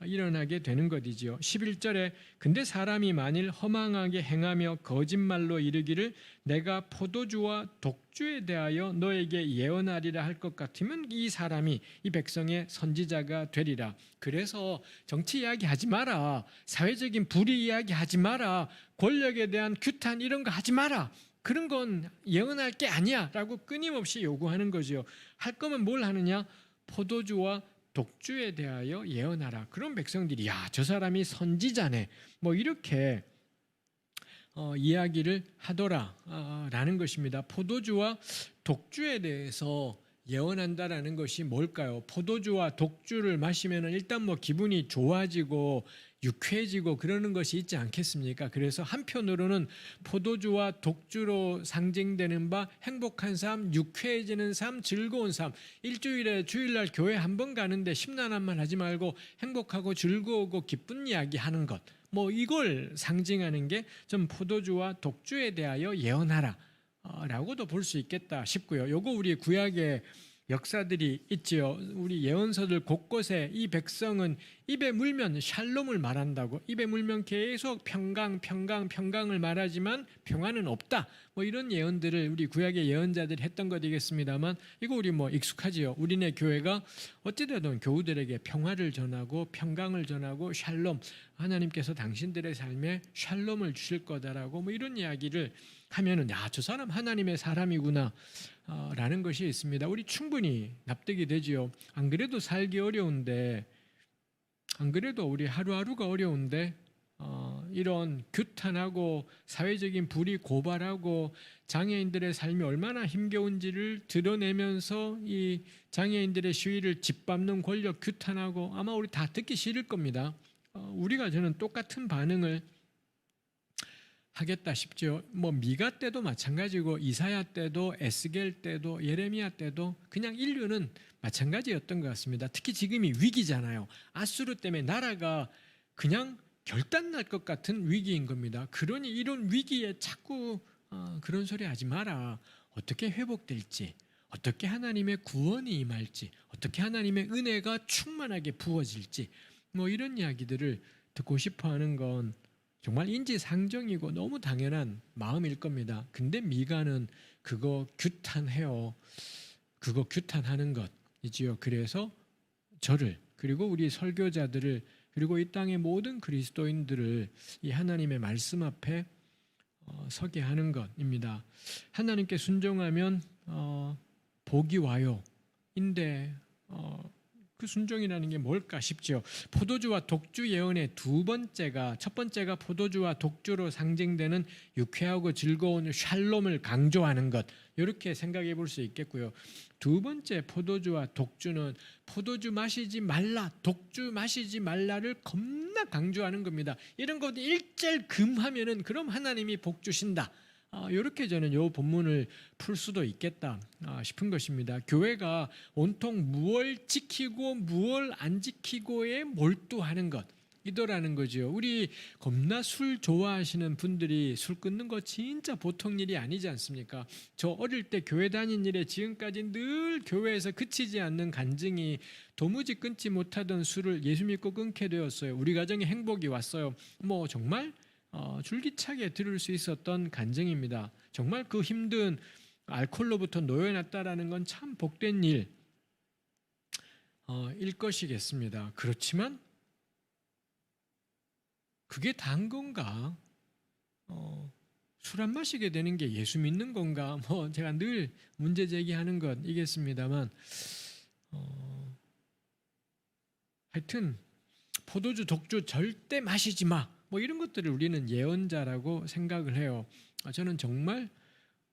일어나게 되는 것이지요. 11절에 근데 사람이 만일 허망하게 행하며 거짓말로 이르기를 내가 포도주와 독주에 대하여 너에게 예언하리라 할 것 같으면 이 사람이 이 백성의 선지자가 되리라. 그래서 정치 이야기하지 마라, 사회적인 불의 이야기하지 마라, 권력에 대한 규탄 이런 거 하지 마라, 그런 건 예언할 게 아니야 라고 끊임없이 요구하는 거죠. 할 거면 뭘 하느냐? 포도주와 독주에 대하여 예언하라. 그런 백성들이 저 사람이 선지자네 뭐 이렇게 이야기를 하더라라는 것입니다. 포도주와 독주에 대해서 예언한다라는 것이 뭘까요? 포도주와 독주를 마시면 일단 뭐 기분이 좋아지고 유쾌해지고 그러는 것이 있지 않겠습니까? 그래서 한편으로는 포도주와 독주로 상징되는 바 행복한 삶, 유쾌해지는 삶, 즐거운 삶, 일주일에 주일날 교회 한 번 가는데 심란한만 하지 말고 행복하고 즐거우고 기쁜 이야기 하는 것, 뭐 이걸 상징하는 게 좀 포도주와 독주에 대하여 예언하라 라고도 볼 수 있겠다 싶고요. 요거 우리 구약의 역사들이 있지요. 우리 예언서들 곳곳에 이 백성은 입에 물면 샬롬을 말한다고, 입에 물면 계속 평강을 말하지만 평안은 없다, 뭐 이런 예언들을 우리 구약의 예언자들이 했던 것이겠습니다만 이거 우리 뭐 익숙하지요. 우리네 교회가 어찌되든 교우들에게 평화를 전하고 평강을 전하고 샬롬, 하나님께서 당신들의 삶에 샬롬을 주실 거다라고 뭐 이런 이야기를 하면은 저 사람 하나님의 사람이구나 라는 것이 있습니다. 우리 충분히 납득이 되지요. 안 그래도 살기 어려운데, 안 그래도 우리 하루하루가 어려운데 이런 규탄하고 사회적인 불의 고발하고 장애인들의 삶이 얼마나 힘겨운지를 드러내면서 이 장애인들의 시위를 짓밟는 권력 규탄하고 아마 우리 다 듣기 싫을 겁니다. 우리가 저는 똑같은 반응을 하겠다 싶죠. 뭐 미가 때도 마찬가지고 이사야 때도 에스겔 때도 예레미야 때도 그냥 인류는 마찬가지였던 것 같습니다. 특히 지금이 위기잖아요. 아수르 때문에 나라가 그냥 결단 날 것 같은 위기인 겁니다. 그러니 이런 위기에 자꾸 그런 소리 하지 마라. 어떻게 회복될지, 어떻게 하나님의 구원이 임할지, 어떻게 하나님의 은혜가 충만하게 부어질지 뭐 이런 이야기들을 듣고 싶어하는 건 정말 인지상정이고 너무 당연한 마음일 겁니다. 근데 미가는 그거 규탄해요. 그거 규탄하는 것이지요. 그래서 저를 그리고 우리 설교자들을 그리고 이 땅의 모든 그리스도인들을 이 하나님의 말씀 앞에 서게 하는 것입니다. 하나님께 순종하면 복이 와요. 인데 그 순종이라는 게 뭘까 싶죠. 포도주와 독주 예언의 첫 번째가 포도주와 독주로 상징되는 유쾌하고 즐거운 샬롬을 강조하는 것, 이렇게 생각해 볼 수 있겠고요. 두 번째 포도주와 독주는 포도주 마시지 말라, 독주 마시지 말라를 겁나 강조하는 겁니다. 이런 것 일절금하면은 그럼 하나님이 복 주신다. 이렇게 저는 이 본문을 풀 수도 있겠다 싶은 것입니다. 교회가 온통 무엇 지키고 무엇 안 지키고에 몰두하는 것, 이더라는 거죠. 우리 겁나 술 좋아하시는 분들이 술 끊는 거 진짜 보통 일이 아니지 않습니까? 저 어릴 때 교회 다닌 일에 지금까지 늘 교회에서 그치지 않는 간증이 도무지 끊지 못하던 술을 예수 믿고 끊게 되었어요. 우리 가정에 행복이 왔어요. 뭐 정말 줄기차게 들을 수 있었던 간증입니다. 정말 그 힘든 알코올로부터 놓여놨다라는 건 참 복된 일일 것이겠습니다. 그렇지만 그게 다인 건가? 술 안 마시게 되는 게 예수 믿는 건가? 뭐 제가 늘 문제 제기하는 것이겠습니다만 하여튼 포도주, 독주 절대 마시지 마. 뭐 이런 것들을 우리는 예언자라고 생각을 해요. 저는 정말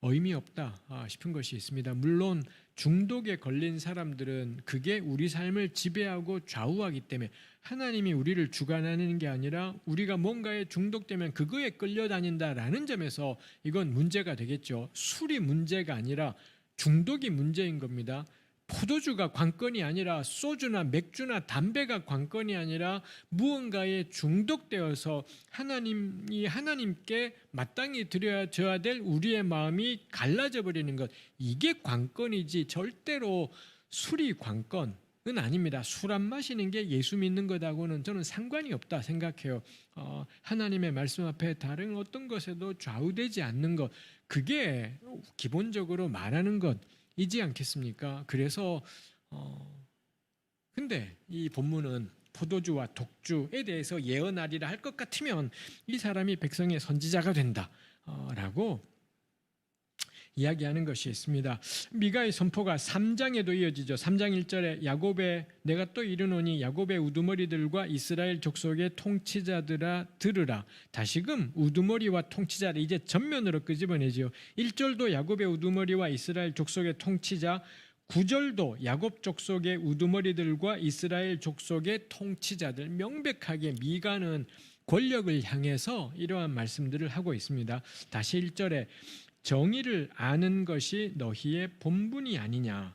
의미 없다 싶은 것이 있습니다. 물론 중독에 걸린 사람들은 그게 우리 삶을 지배하고 좌우하기 때문에 하나님이 우리를 주관하는 게 아니라 우리가 뭔가에 중독되면 그거에 끌려다닌다라는 점에서 이건 문제가 되겠죠. 술이 문제가 아니라 중독이 문제인 겁니다. 포도주가 관건이 아니라 소주나 맥주나 담배가 관건이 아니라 무언가에 중독되어서 하나님께 마땅히 드려져야 될 우리의 마음이 갈라져 버리는 것, 이게 관건이지 절대로 술이 관건은 아닙니다. 술 안 마시는 게 예수 믿는 것하고는 저는 상관이 없다 생각해요. 하나님의 말씀 앞에 다른 어떤 것에도 좌우되지 않는 것, 그게 기본적으로 말하는 것이지 않겠습니까? 그래서 근데 이 본문은 포도주와 독주에 대해서 예언하리라 할 것 같으면 이 사람이 백성의 선지자가 된다라고 이야기하는 것이 있습니다. 미가의 선포가 3장에도 이어지죠. 3장 1절에 야곱의 내가 또 이르노니 야곱의 우두머리들과 이스라엘 족속의 통치자들아 들으라. 다시금 우두머리와 통치자를 이제 전면으로 끄집어내지요. 1절도 야곱의 우두머리와 이스라엘 족속의 통치자, 9절도 야곱 족속의 우두머리들과 이스라엘 족속의 통치자들, 명백하게 미가는 권력을 향해서 이러한 말씀들을 하고 있습니다. 다시 1절에 정의를 아는 것이 너희의 본분이 아니냐.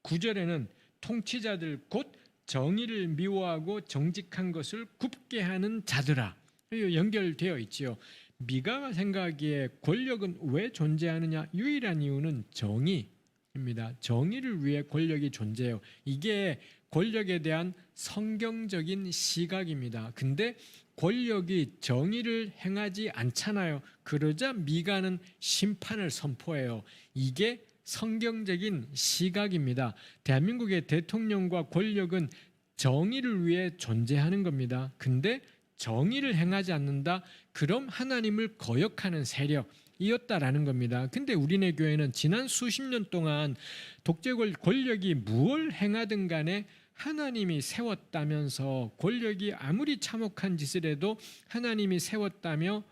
9절에는 통치자들 곧 정의를 미워하고 정직한 것을 굽게 하는 자들아. 연결되어 있지요. 미가가 생각하기에 권력은 왜 존재하느냐? 유일한 이유는 정의입니다. 정의를 위해 권력이 존재해요. 이게 권력에 대한 성경적인 시각입니다. 근데 권력이 정의를 행하지 않잖아요. 그러자 미가는 심판을 선포해요. 이게 성경적인 시각입니다. 대한민국의 대통령과 권력은 정의를 위해 존재하는 겁니다. 근데 정의를 행하지 않는다? 그럼 하나님을 거역하는 세력이었다라는 겁니다. 근데 우리네 교회는 지난 수십 년 동안 독재 권력이 무엇을 행하든 간에 하나님이 세웠다면서 권력이 아무리 참혹한 짓을 해도 하나님이 세웠다며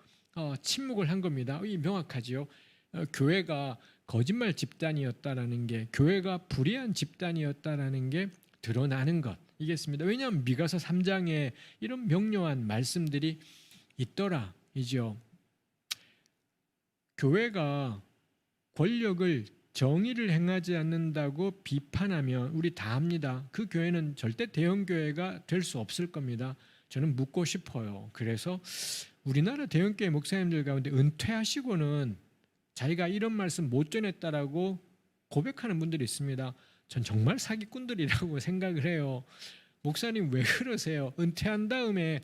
침묵을 한 겁니다. 이 명확하지요. 교회가 거짓말 집단이었다라는 게, 교회가 불의한 집단이었다라는 게 드러나는 것이겠습니다. 왜냐하면 미가서 3장에 이런 명료한 말씀들이 있더라이죠. 교회가 권력을 정의를 행하지 않는다고 비판하면 우리 다 합니다. 그 교회는 절대 대형교회가 될 수 없을 겁니다. 저는 묻고 싶어요. 그래서 우리나라 대형교회 목사님들 가운데 은퇴하시고는 자기가 이런 말씀 못 전했다라고 고백하는 분들이 있습니다. 전 정말 사기꾼들이라고 생각을 해요. 목사님 왜 그러세요? 은퇴한 다음에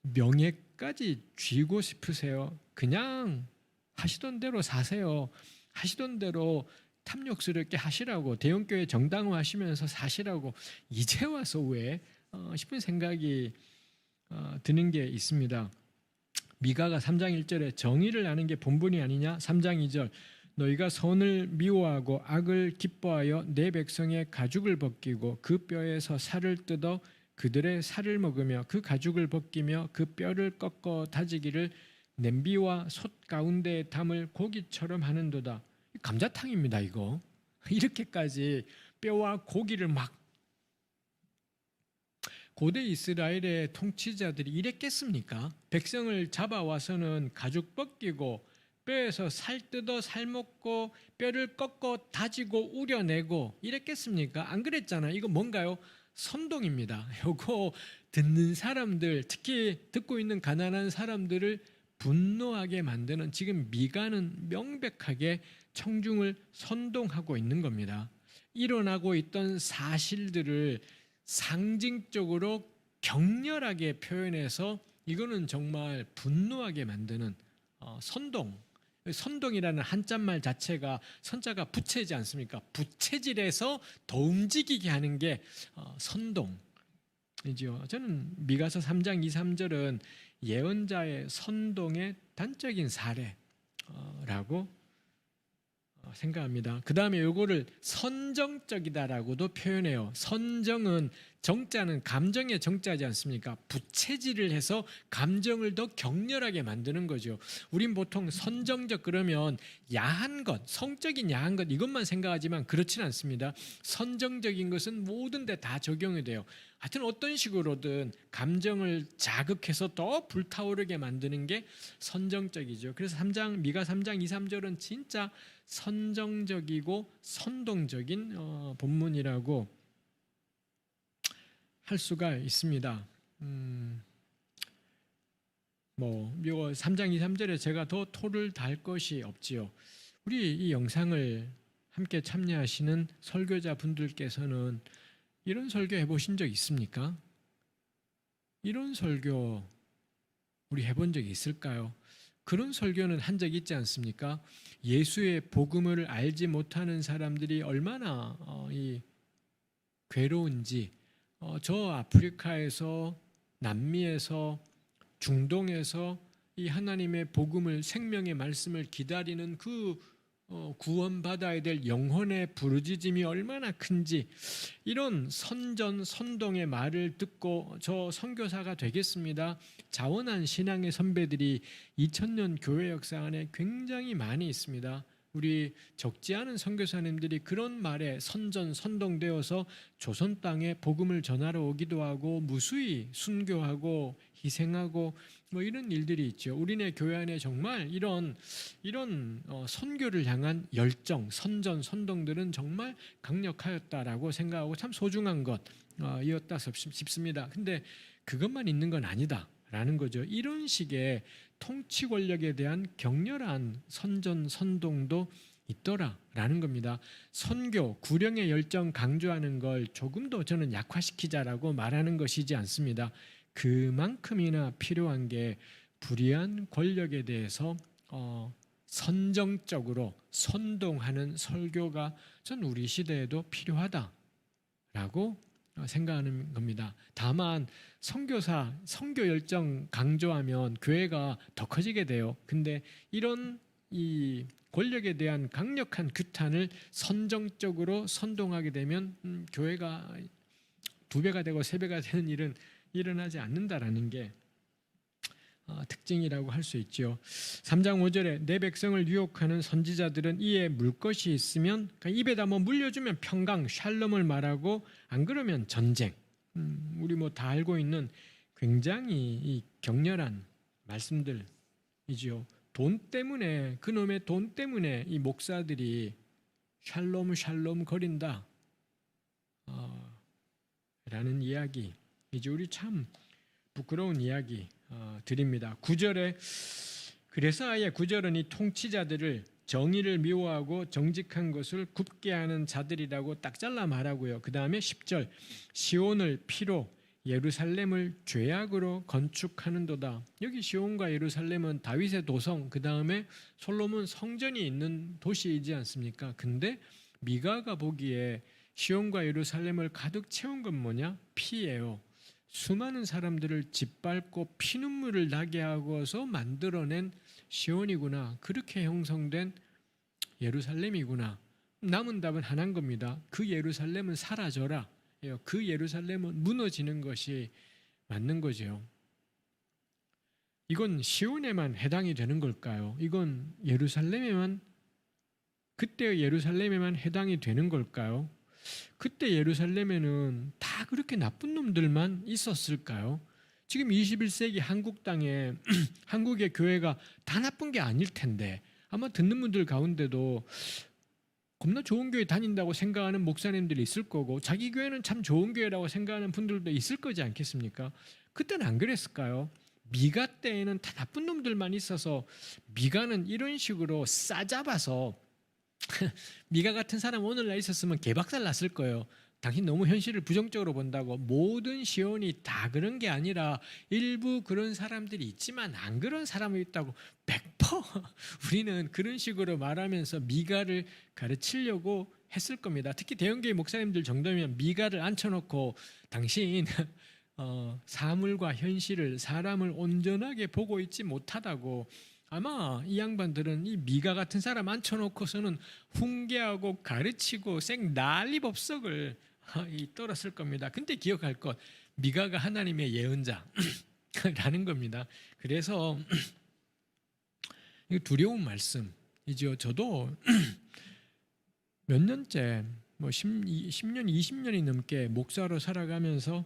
명예까지 쥐고 싶으세요? 그냥 하시던 대로 사세요. 하시던 대로 탐욕스럽게 하시라고, 대형교회 정당화하시면서 사시라고 이제 와서 왜 싶은 생각이 드는 게 있습니다. 미가가 3장 1절에 정의를 아는 게 본분이 아니냐. 3장 2절 너희가 선을 미워하고 악을 기뻐하여 내 백성의 가죽을 벗기고 그 뼈에서 살을 뜯어 그들의 살을 먹으며 그 가죽을 벗기며 그 뼈를 꺾어 다지기를 냄비와 솥 가운데에 담을 고기처럼 하는도다. 감자탕입니다 이거. 이렇게까지 뼈와 고기를 막. 고대 이스라엘의 통치자들이 이랬겠습니까? 백성을 잡아와서는 가죽 벗기고 뼈에서 살 뜯어 살 먹고 뼈를 꺾어 다지고 우려내고 이랬겠습니까? 안 그랬잖아요. 이거 뭔가요? 선동입니다. 요거 듣는 사람들, 특히 듣고 있는 가난한 사람들을 분노하게 만드는, 지금 미가는 명백하게 청중을 선동하고 있는 겁니다. 일어나고 있던 사실들을 상징적으로 격렬하게 표현해서 이거는 정말 분노하게 만드는 선동. 선동이라는 한자말 자체가 선자가 부채지 않습니까? 부채질해서 더 움직이게 하는 게 선동이죠. 저는 미가서 3장 2, 3절은 예언자의 선동의 단적인 사례라고 생각합니다. 그 다음에 이거를 선정적이다라고도 표현해요. 선정은, 정자는 감정의 정자지 않습니까? 부채질을 해서 감정을 더 격렬하게 만드는 거죠. 우린 보통 선정적 그러면 야한 것, 성적인 야한 것 이것만 생각하지만 그렇지는 않습니다. 선정적인 것은 모든 데 다 적용이 돼요. 하여튼 어떤 식으로든 감정을 자극해서 더 불타오르게 만드는 게 선정적이죠. 그래서 미가 3장 2, 3절은 진짜 선정적이고 선동적인 본문이라고 할 수가 있습니다. 뭐 3장 2, 3절에 제가 더 토를 달 것이 없지요. 우리 이 영상을 함께 참여하시는 설교자 분들께서는 이런 설교 해보신 적 있습니까? 이런 설교 우리 해본 적이 있을까요? 그런 설교는 한 적 있지 않습니까? 예수의 복음을 알지 못하는 사람들이 얼마나 괴로운지, 저 아프리카에서, 남미에서, 중동에서 이 하나님의 복음을, 생명의 말씀을 기다리는 그 구원받아야 될 영혼의 부르짖음이 얼마나 큰지, 이런 선동의 말을 듣고 저 선교사가 되겠습니다. 자원한 신앙의 선배들이 2000년 교회 역사 안에 굉장히 많이 있습니다. 우리 적지 않은 선교사님들이 그런 말에 선동되어서 조선 땅에 복음을 전하러 오기도 하고 무수히 순교하고 희생하고 뭐 이런 일들이 있죠. 우리네 교회 안에 정말 이런 선교를 향한 열정, 선동들은 정말 강력하였다라고 생각하고 참 소중한 것이었다 싶습니다. 근데 그것만 있는 건 아니다라는 거죠. 이런 식의 통치 권력에 대한 격렬한 선동도 있더라라는 겁니다. 선교, 구령의 열정 강조하는 걸 조금도 저는 약화시키자라고 말하는 것이지 않습니다. 그만큼이나 필요한 게 불의한 권력에 대해서 선정적으로 선동하는 설교가 전 우리 시대에도 필요하다라고 생각하는 겁니다. 다만 선교 열정 강조하면 교회가 더 커지게 돼요. 근데 이런 이 권력에 대한 강력한 규탄을 선정적으로 선동하게 되면 교회가 2배가 되고 3배가 되는 일은 일어나지 않는다라는 게 특징이라고 할 수 있죠. 3장 5절에 내 백성을 유혹하는 선지자들은 이에 물 것이 있으면, 그러니까 입에다 뭐 물려주면 평강, 샬롬을 말하고 안 그러면 전쟁. 우리 뭐 다 알고 있는 굉장히 이 격렬한 말씀들이죠. 돈 때문에, 그놈의 돈 때문에 이 목사들이 샬롬 거린다 라는 이야기, 이제 우리 참 부끄러운 이야기 드립니다. 9절에 그래서 아예 9절은 이 통치자들을 정의를 미워하고 정직한 것을 굽게 하는 자들이라고 딱 잘라 말하고요. 그 다음에 10절 시온을 피로 예루살렘을 죄악으로 건축하는도다. 여기 시온과 예루살렘은 다윗의 도성, 그 다음에 솔로몬 성전이 있는 도시이지 않습니까? 근데 미가가 보기에 시온과 예루살렘을 가득 채운 건 뭐냐? 피예요. 수많은 사람들을 짓밟고 피눈물을 나게 하고서 만들어낸 시온이구나. 그렇게 형성된 예루살렘이구나. 남은 답은 하나인 겁니다. 그 예루살렘은 사라져라. 그 예루살렘은 무너지는 것이 맞는 거죠. 이건 시온에만 해당이 되는 걸까요? 이건 예루살렘에만, 그때의 예루살렘에만 해당이 되는 걸까요? 그때 예루살렘에는 다 그렇게 나쁜 놈들만 있었을까요? 지금 21세기 한국 땅에 한국의 교회가 다 나쁜 게 아닐 텐데 아마 듣는 분들 가운데도 겁나 좋은 교회 다닌다고 생각하는 목사님들이 있을 거고 자기 교회는 참 좋은 교회라고 생각하는 분들도 있을 거지 않겠습니까? 그때는 안 그랬을까요? 미가 때에는 다 나쁜 놈들만 있어서 미가는 이런 식으로 싸잡아서 미가 같은 사람 오늘날 있었으면 개박살 났을 거예요. 당신 너무 현실을 부정적으로 본다고. 모든 시온이 다 그런 게 아니라 일부 그런 사람들이 있지만 안 그런 사람이 있다고 100% 우리는 그런 식으로 말하면서 미가를 가르치려고 했을 겁니다. 특히 대형교회 목사님들 정도면 미가를 앉혀놓고 당신 사물과 현실을, 사람을 온전하게 보고 있지 못하다고 아마 이 양반들은 이 미가 같은 사람 앉혀놓고서는 훈계하고 가르치고 생 난리법석을 떨었을 겁니다. 근데 기억할 것, 미가가 하나님의 예언자라는 겁니다. 그래서 이거 두려운 말씀이죠. 저도 몇 년째, 10년, 20년이 넘게 목사로 살아가면서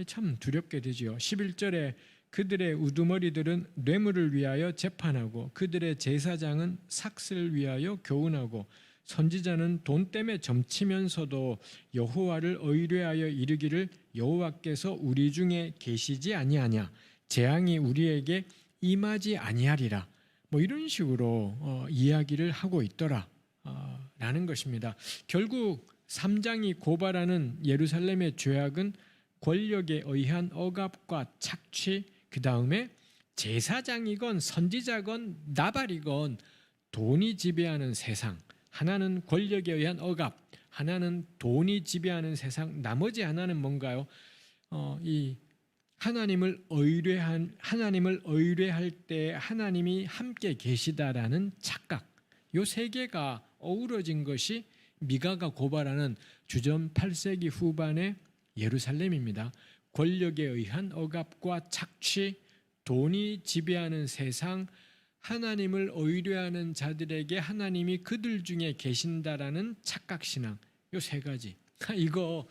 참 두렵게 되지요. 11절에 그들의 우두머리들은 뇌물을 위하여 재판하고 그들의 제사장은 삭슬을 위하여 교훈하고 선지자는 돈 때문에 점치면서도 여호와를 의뢰하여 이르기를 여호와께서 우리 중에 계시지 아니하냐, 재앙이 우리에게 임하지 아니하리라. 이런 식으로 이야기를 하고 있더라 라는 것입니다. 결국 3장이 고발하는 예루살렘의 죄악은 권력에 의한 억압과 착취, 그 다음에 제사장이건 선지자건 나발이건 돈이 지배하는 세상, 하나는 권력에 의한 억압, 하나는 돈이 지배하는 세상, 나머지 하나는 뭔가요? 이 하나님을 의뢰할 때 하나님이 함께 계시다라는 착각, 이 세 개가 어우러진 것이 미가가 고발하는 주전 8세기 후반의 예루살렘입니다. 권력에 의한 억압과 착취, 돈이 지배하는 세상, 하나님을 의뢰하는 자들에게 하나님이 그들 중에 계신다라는 착각신앙, 이 세 가지. 이거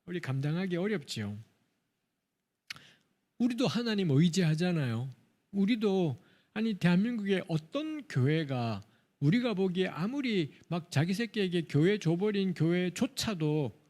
우리 감당하기 어렵지요. 우리도 하나님 의지하잖아요. 우리도 대한민국의 어떤 교회가 우리가 보기에 아무리 막 자기 새끼에게 교회 줘버린 교회조차도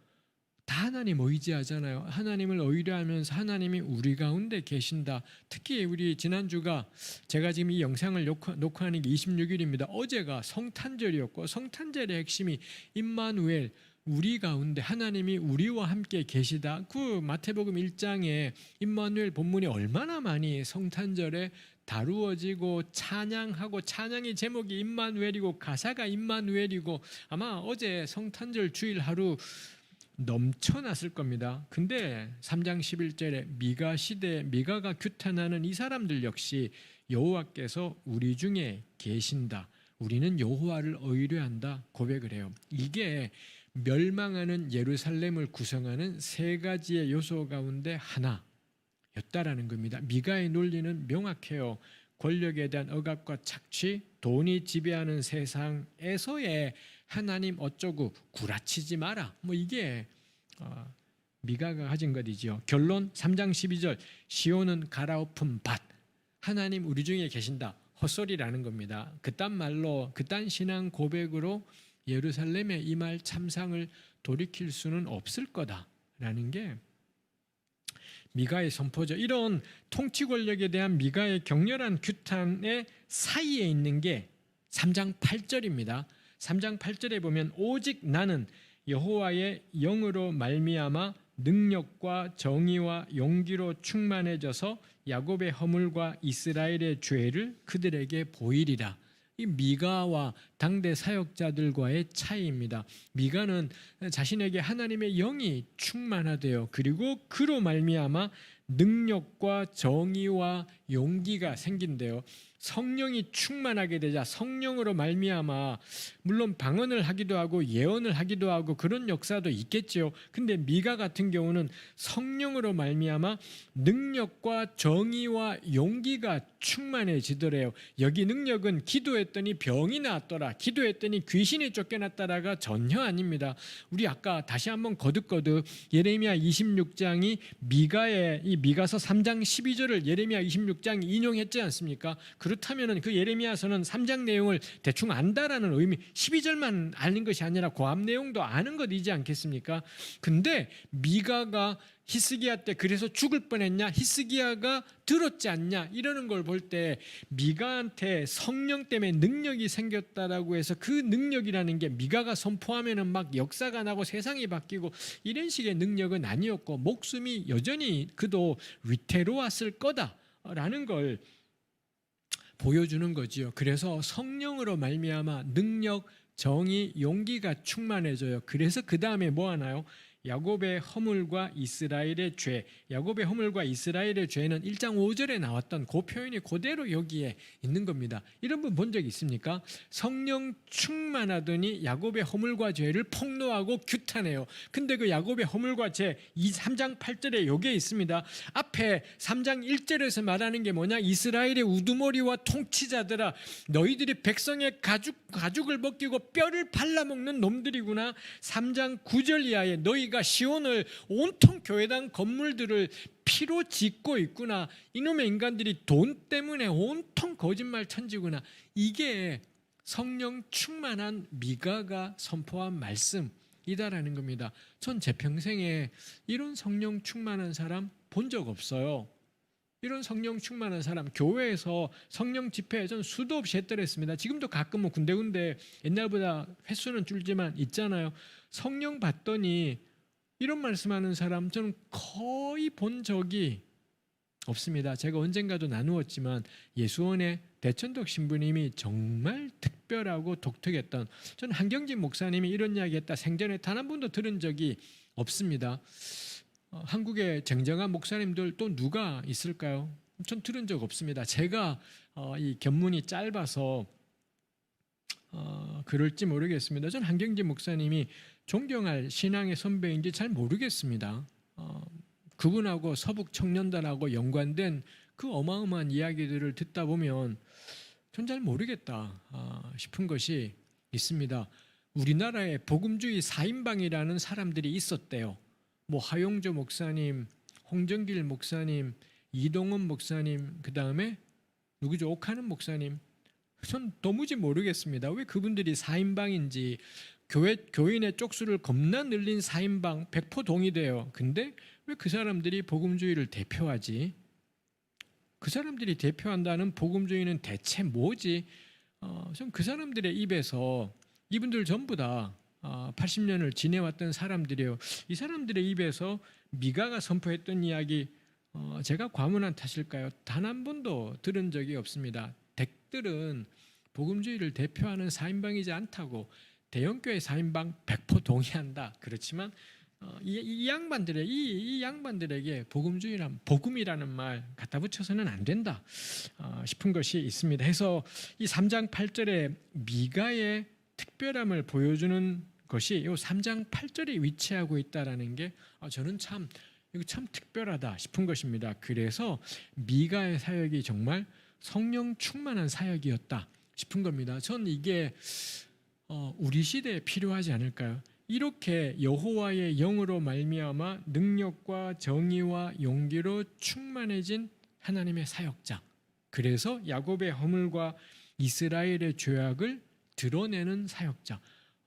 다 하나님 의지하잖아요. 하나님을 의뢰하면서 하나님이 우리 가운데 계신다. 특히 우리 지난주가 제가 지금 이 영상을 녹화하는 게 26일입니다. 어제가 성탄절이었고 성탄절의 핵심이 임마누엘, 우리 가운데 하나님이 우리와 함께 계시다. 그 마태복음 1장에 임마누엘 본문이 얼마나 많이 성탄절에 다루어지고 찬양하고, 찬양의 제목이 임마누엘이고 가사가 임마누엘이고 아마 어제 성탄절 주일 하루 넘쳐났을 겁니다. 근데 3장 11절에 미가 시대에 미가가 규탄하는 이 사람들 역시 여호와께서 우리 중에 계신다, 우리는 여호와를 의뢰한다 고백을 해요. 이게 멸망하는 예루살렘을 구성하는 세 가지의 요소 가운데 하나였다라는 겁니다. 미가의 논리는 명확해요. 권력에 대한 억압과 착취, 돈이 지배하는 세상에서의 하나님 어쩌고 구라치지 마라. 이게 미가가 가진 것이죠. 결론 3장 12절, 시온은 갈아엎은 밭, 하나님 우리 중에 계신다, 헛소리라는 겁니다. 그딴 말로, 그딴 신앙 고백으로 예루살렘의 이 말 참상을 돌이킬 수는 없을 거다라는 게 미가의 선포죠. 이런 통치 권력에 대한 미가의 격렬한 규탄의 사이에 있는 게 3장 8절입니다. 3장 8절에 보면 오직 나는 여호와의 영으로 말미암아 능력과 정의와 용기로 충만해져서 야곱의 허물과 이스라엘의 죄를 그들에게 보이리라. 이 미가와 당대 사역자들과의 차이입니다. 미가는 자신에게 하나님의 영이 충만하대요. 그리고 그로 말미암아 능력과 정의와 용기가 생긴대요. 성령이 충만하게 되자 성령으로 말미암아 물론 방언을 하기도 하고 예언을 하기도 하고 그런 역사도 있겠지요. 근데 미가 같은 경우는 성령으로 말미암아 능력과 정의와 용기가 충만해지더래요. 여기 능력은 기도했더니 병이 나았더라, 기도했더니 귀신이 쫓겨났다라가 전혀 아닙니다. 우리 아까 다시 한번 거듭거듭 예레미야 26장이 미가의 이 미가서 3장 12절을 예레미야 26장이 인용했지 않습니까? 그렇다면 그 예레미야서는 3장 내용을 대충 안다라는 의미, 12절만 아는 것이 아니라 그 앞 내용도 아는 것이지 않겠습니까? 근데 미가가 히스기야 때 그래서 죽을 뻔했냐, 히스기야가 들었지 않냐, 이러는 걸 볼 때 미가한테 성령 때문에 능력이 생겼다라고 해서 그 능력이라는 게 미가가 선포하면은 막 역사가 나고 세상이 바뀌고 이런 식의 능력은 아니었고, 목숨이 여전히 그도 위태로웠을 거다라는 걸 보여주는 거지요. 그래서 성령으로 말미암아 능력, 정의, 용기가 충만해져요. 그래서 그 다음에 뭐 하나요? 야곱의 허물과 이스라엘의 죄. 야곱의 허물과 이스라엘의 죄는 1장 5절에 나왔던 그 표현이 그대로 여기에 있는 겁니다. 이런 분 본 적 있습니까? 성령 충만하더니 야곱의 허물과 죄를 폭로하고 규탄해요. 근데 그 야곱의 허물과 죄 3장 8절에 여기에 있습니다. 앞에 3장 1절에서 말하는 게 뭐냐? 이스라엘의 우두머리와 통치자들아, 너희들이 백성의 가죽을 벗기고 뼈를 발라먹는 놈들이구나. 3장 9절 이하에 너희가 시온을 온통 교회당 건물들을 피로 짓고 있구나. 이놈의 인간들이 돈 때문에 온통 거짓말 천지구나. 이게 성령 충만한 미가가 선포한 말씀이다라는 겁니다. 전 제 평생에 이런 성령 충만한 사람 본 적 없어요. 이런 성령 충만한 사람, 교회에서 성령 집회 전 수도 없이 했더랬습니다. 지금도 가끔 뭐 군데군데 옛날보다 횟수는 줄지만 있잖아요. 성령 받더니 이런 말씀하는 사람 저는 거의 본 적이 없습니다. 제가 언젠가도 나누었지만 예수원의 대천덕 신부님이 정말 특별하고 독특했던, 저는 한경진 목사님이 이런 이야기했다 생전에 단 한 번도 들은 적이 없습니다. 한국의 쟁쟁한 목사님들 또 누가 있을까요? 전 들은 적 없습니다. 제가 이 견문이 짧아서 그럴지 모르겠습니다. 전 한경진 목사님이 존경할 신앙의 선배인지 잘 모르겠습니다. 그분하고 서북 청년단하고 연관된 그 어마어마한 이야기들을 듣다 보면 전 잘 모르겠다 싶은 것이 있습니다. 우리나라에 복음주의 4인방이라는 사람들이 있었대요. 뭐 하용조 목사님, 홍정길 목사님, 이동원 목사님, 그 다음에 누구죠? 옥하는 목사님. 전 도무지 모르겠습니다. 왜 그분들이 4인방인지. 교인의 쪽수를 겁나 늘린 4인방 100% 동의돼요. 근데 왜 그 사람들이 복음주의를 대표하지? 그 사람들이 대표한다는 복음주의는 대체 뭐지? 좀 그 사람들의 입에서, 이분들 전부 다 80년을 지내왔던 사람들이에요. 이 사람들의 입에서 미가가 선포했던 이야기, 제가 과문한 탓일까요? 단 한 번도 들은 적이 없습니다. 댁들은 복음주의를 대표하는 4인방이지 않다고, 대형교회 4인방 100% 동의한다. 그렇지만 이 양반들에게 복음이라는 말 갖다 붙여서는 안 된다 싶은 것이 있습니다. 해서 이 3장 8절에 미가의 특별함을 보여주는 것이 이 3장 8절에 위치하고 있다라는 게 저는 이거 참 특별하다 싶은 것입니다. 그래서 미가의 사역이 정말 성령 충만한 사역이었다 싶은 겁니다. 전 이게 우리 시대에 필요하지 않을까요? 이렇게 여호와의 영으로 말미암아 능력과 정의와 용기로 충만해진 하나님의 사역자, 그래서 야곱의 허물과 이스라엘의 죄악을 드러내는 사역자,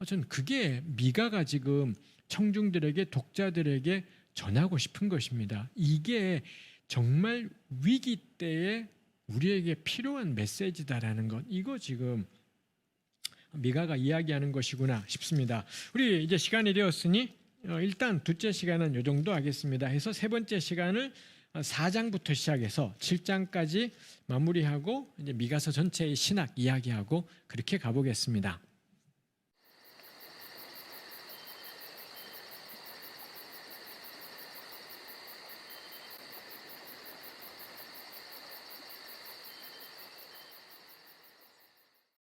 전 그게 미가가 지금 청중들에게, 독자들에게 전하고 싶은 것입니다. 이게 정말 위기 때에 우리에게 필요한 메시지다라는 것, 이거 지금 미가가 이야기하는 것이구나 싶습니다. 우리 이제 시간이 되었으니 일단 둘째 시간은 이 정도 하겠습니다. 해서 세 번째 시간을 4장부터 시작해서 7장까지 마무리하고 이제 미가서 전체의 신학 이야기하고 그렇게 가보겠습니다.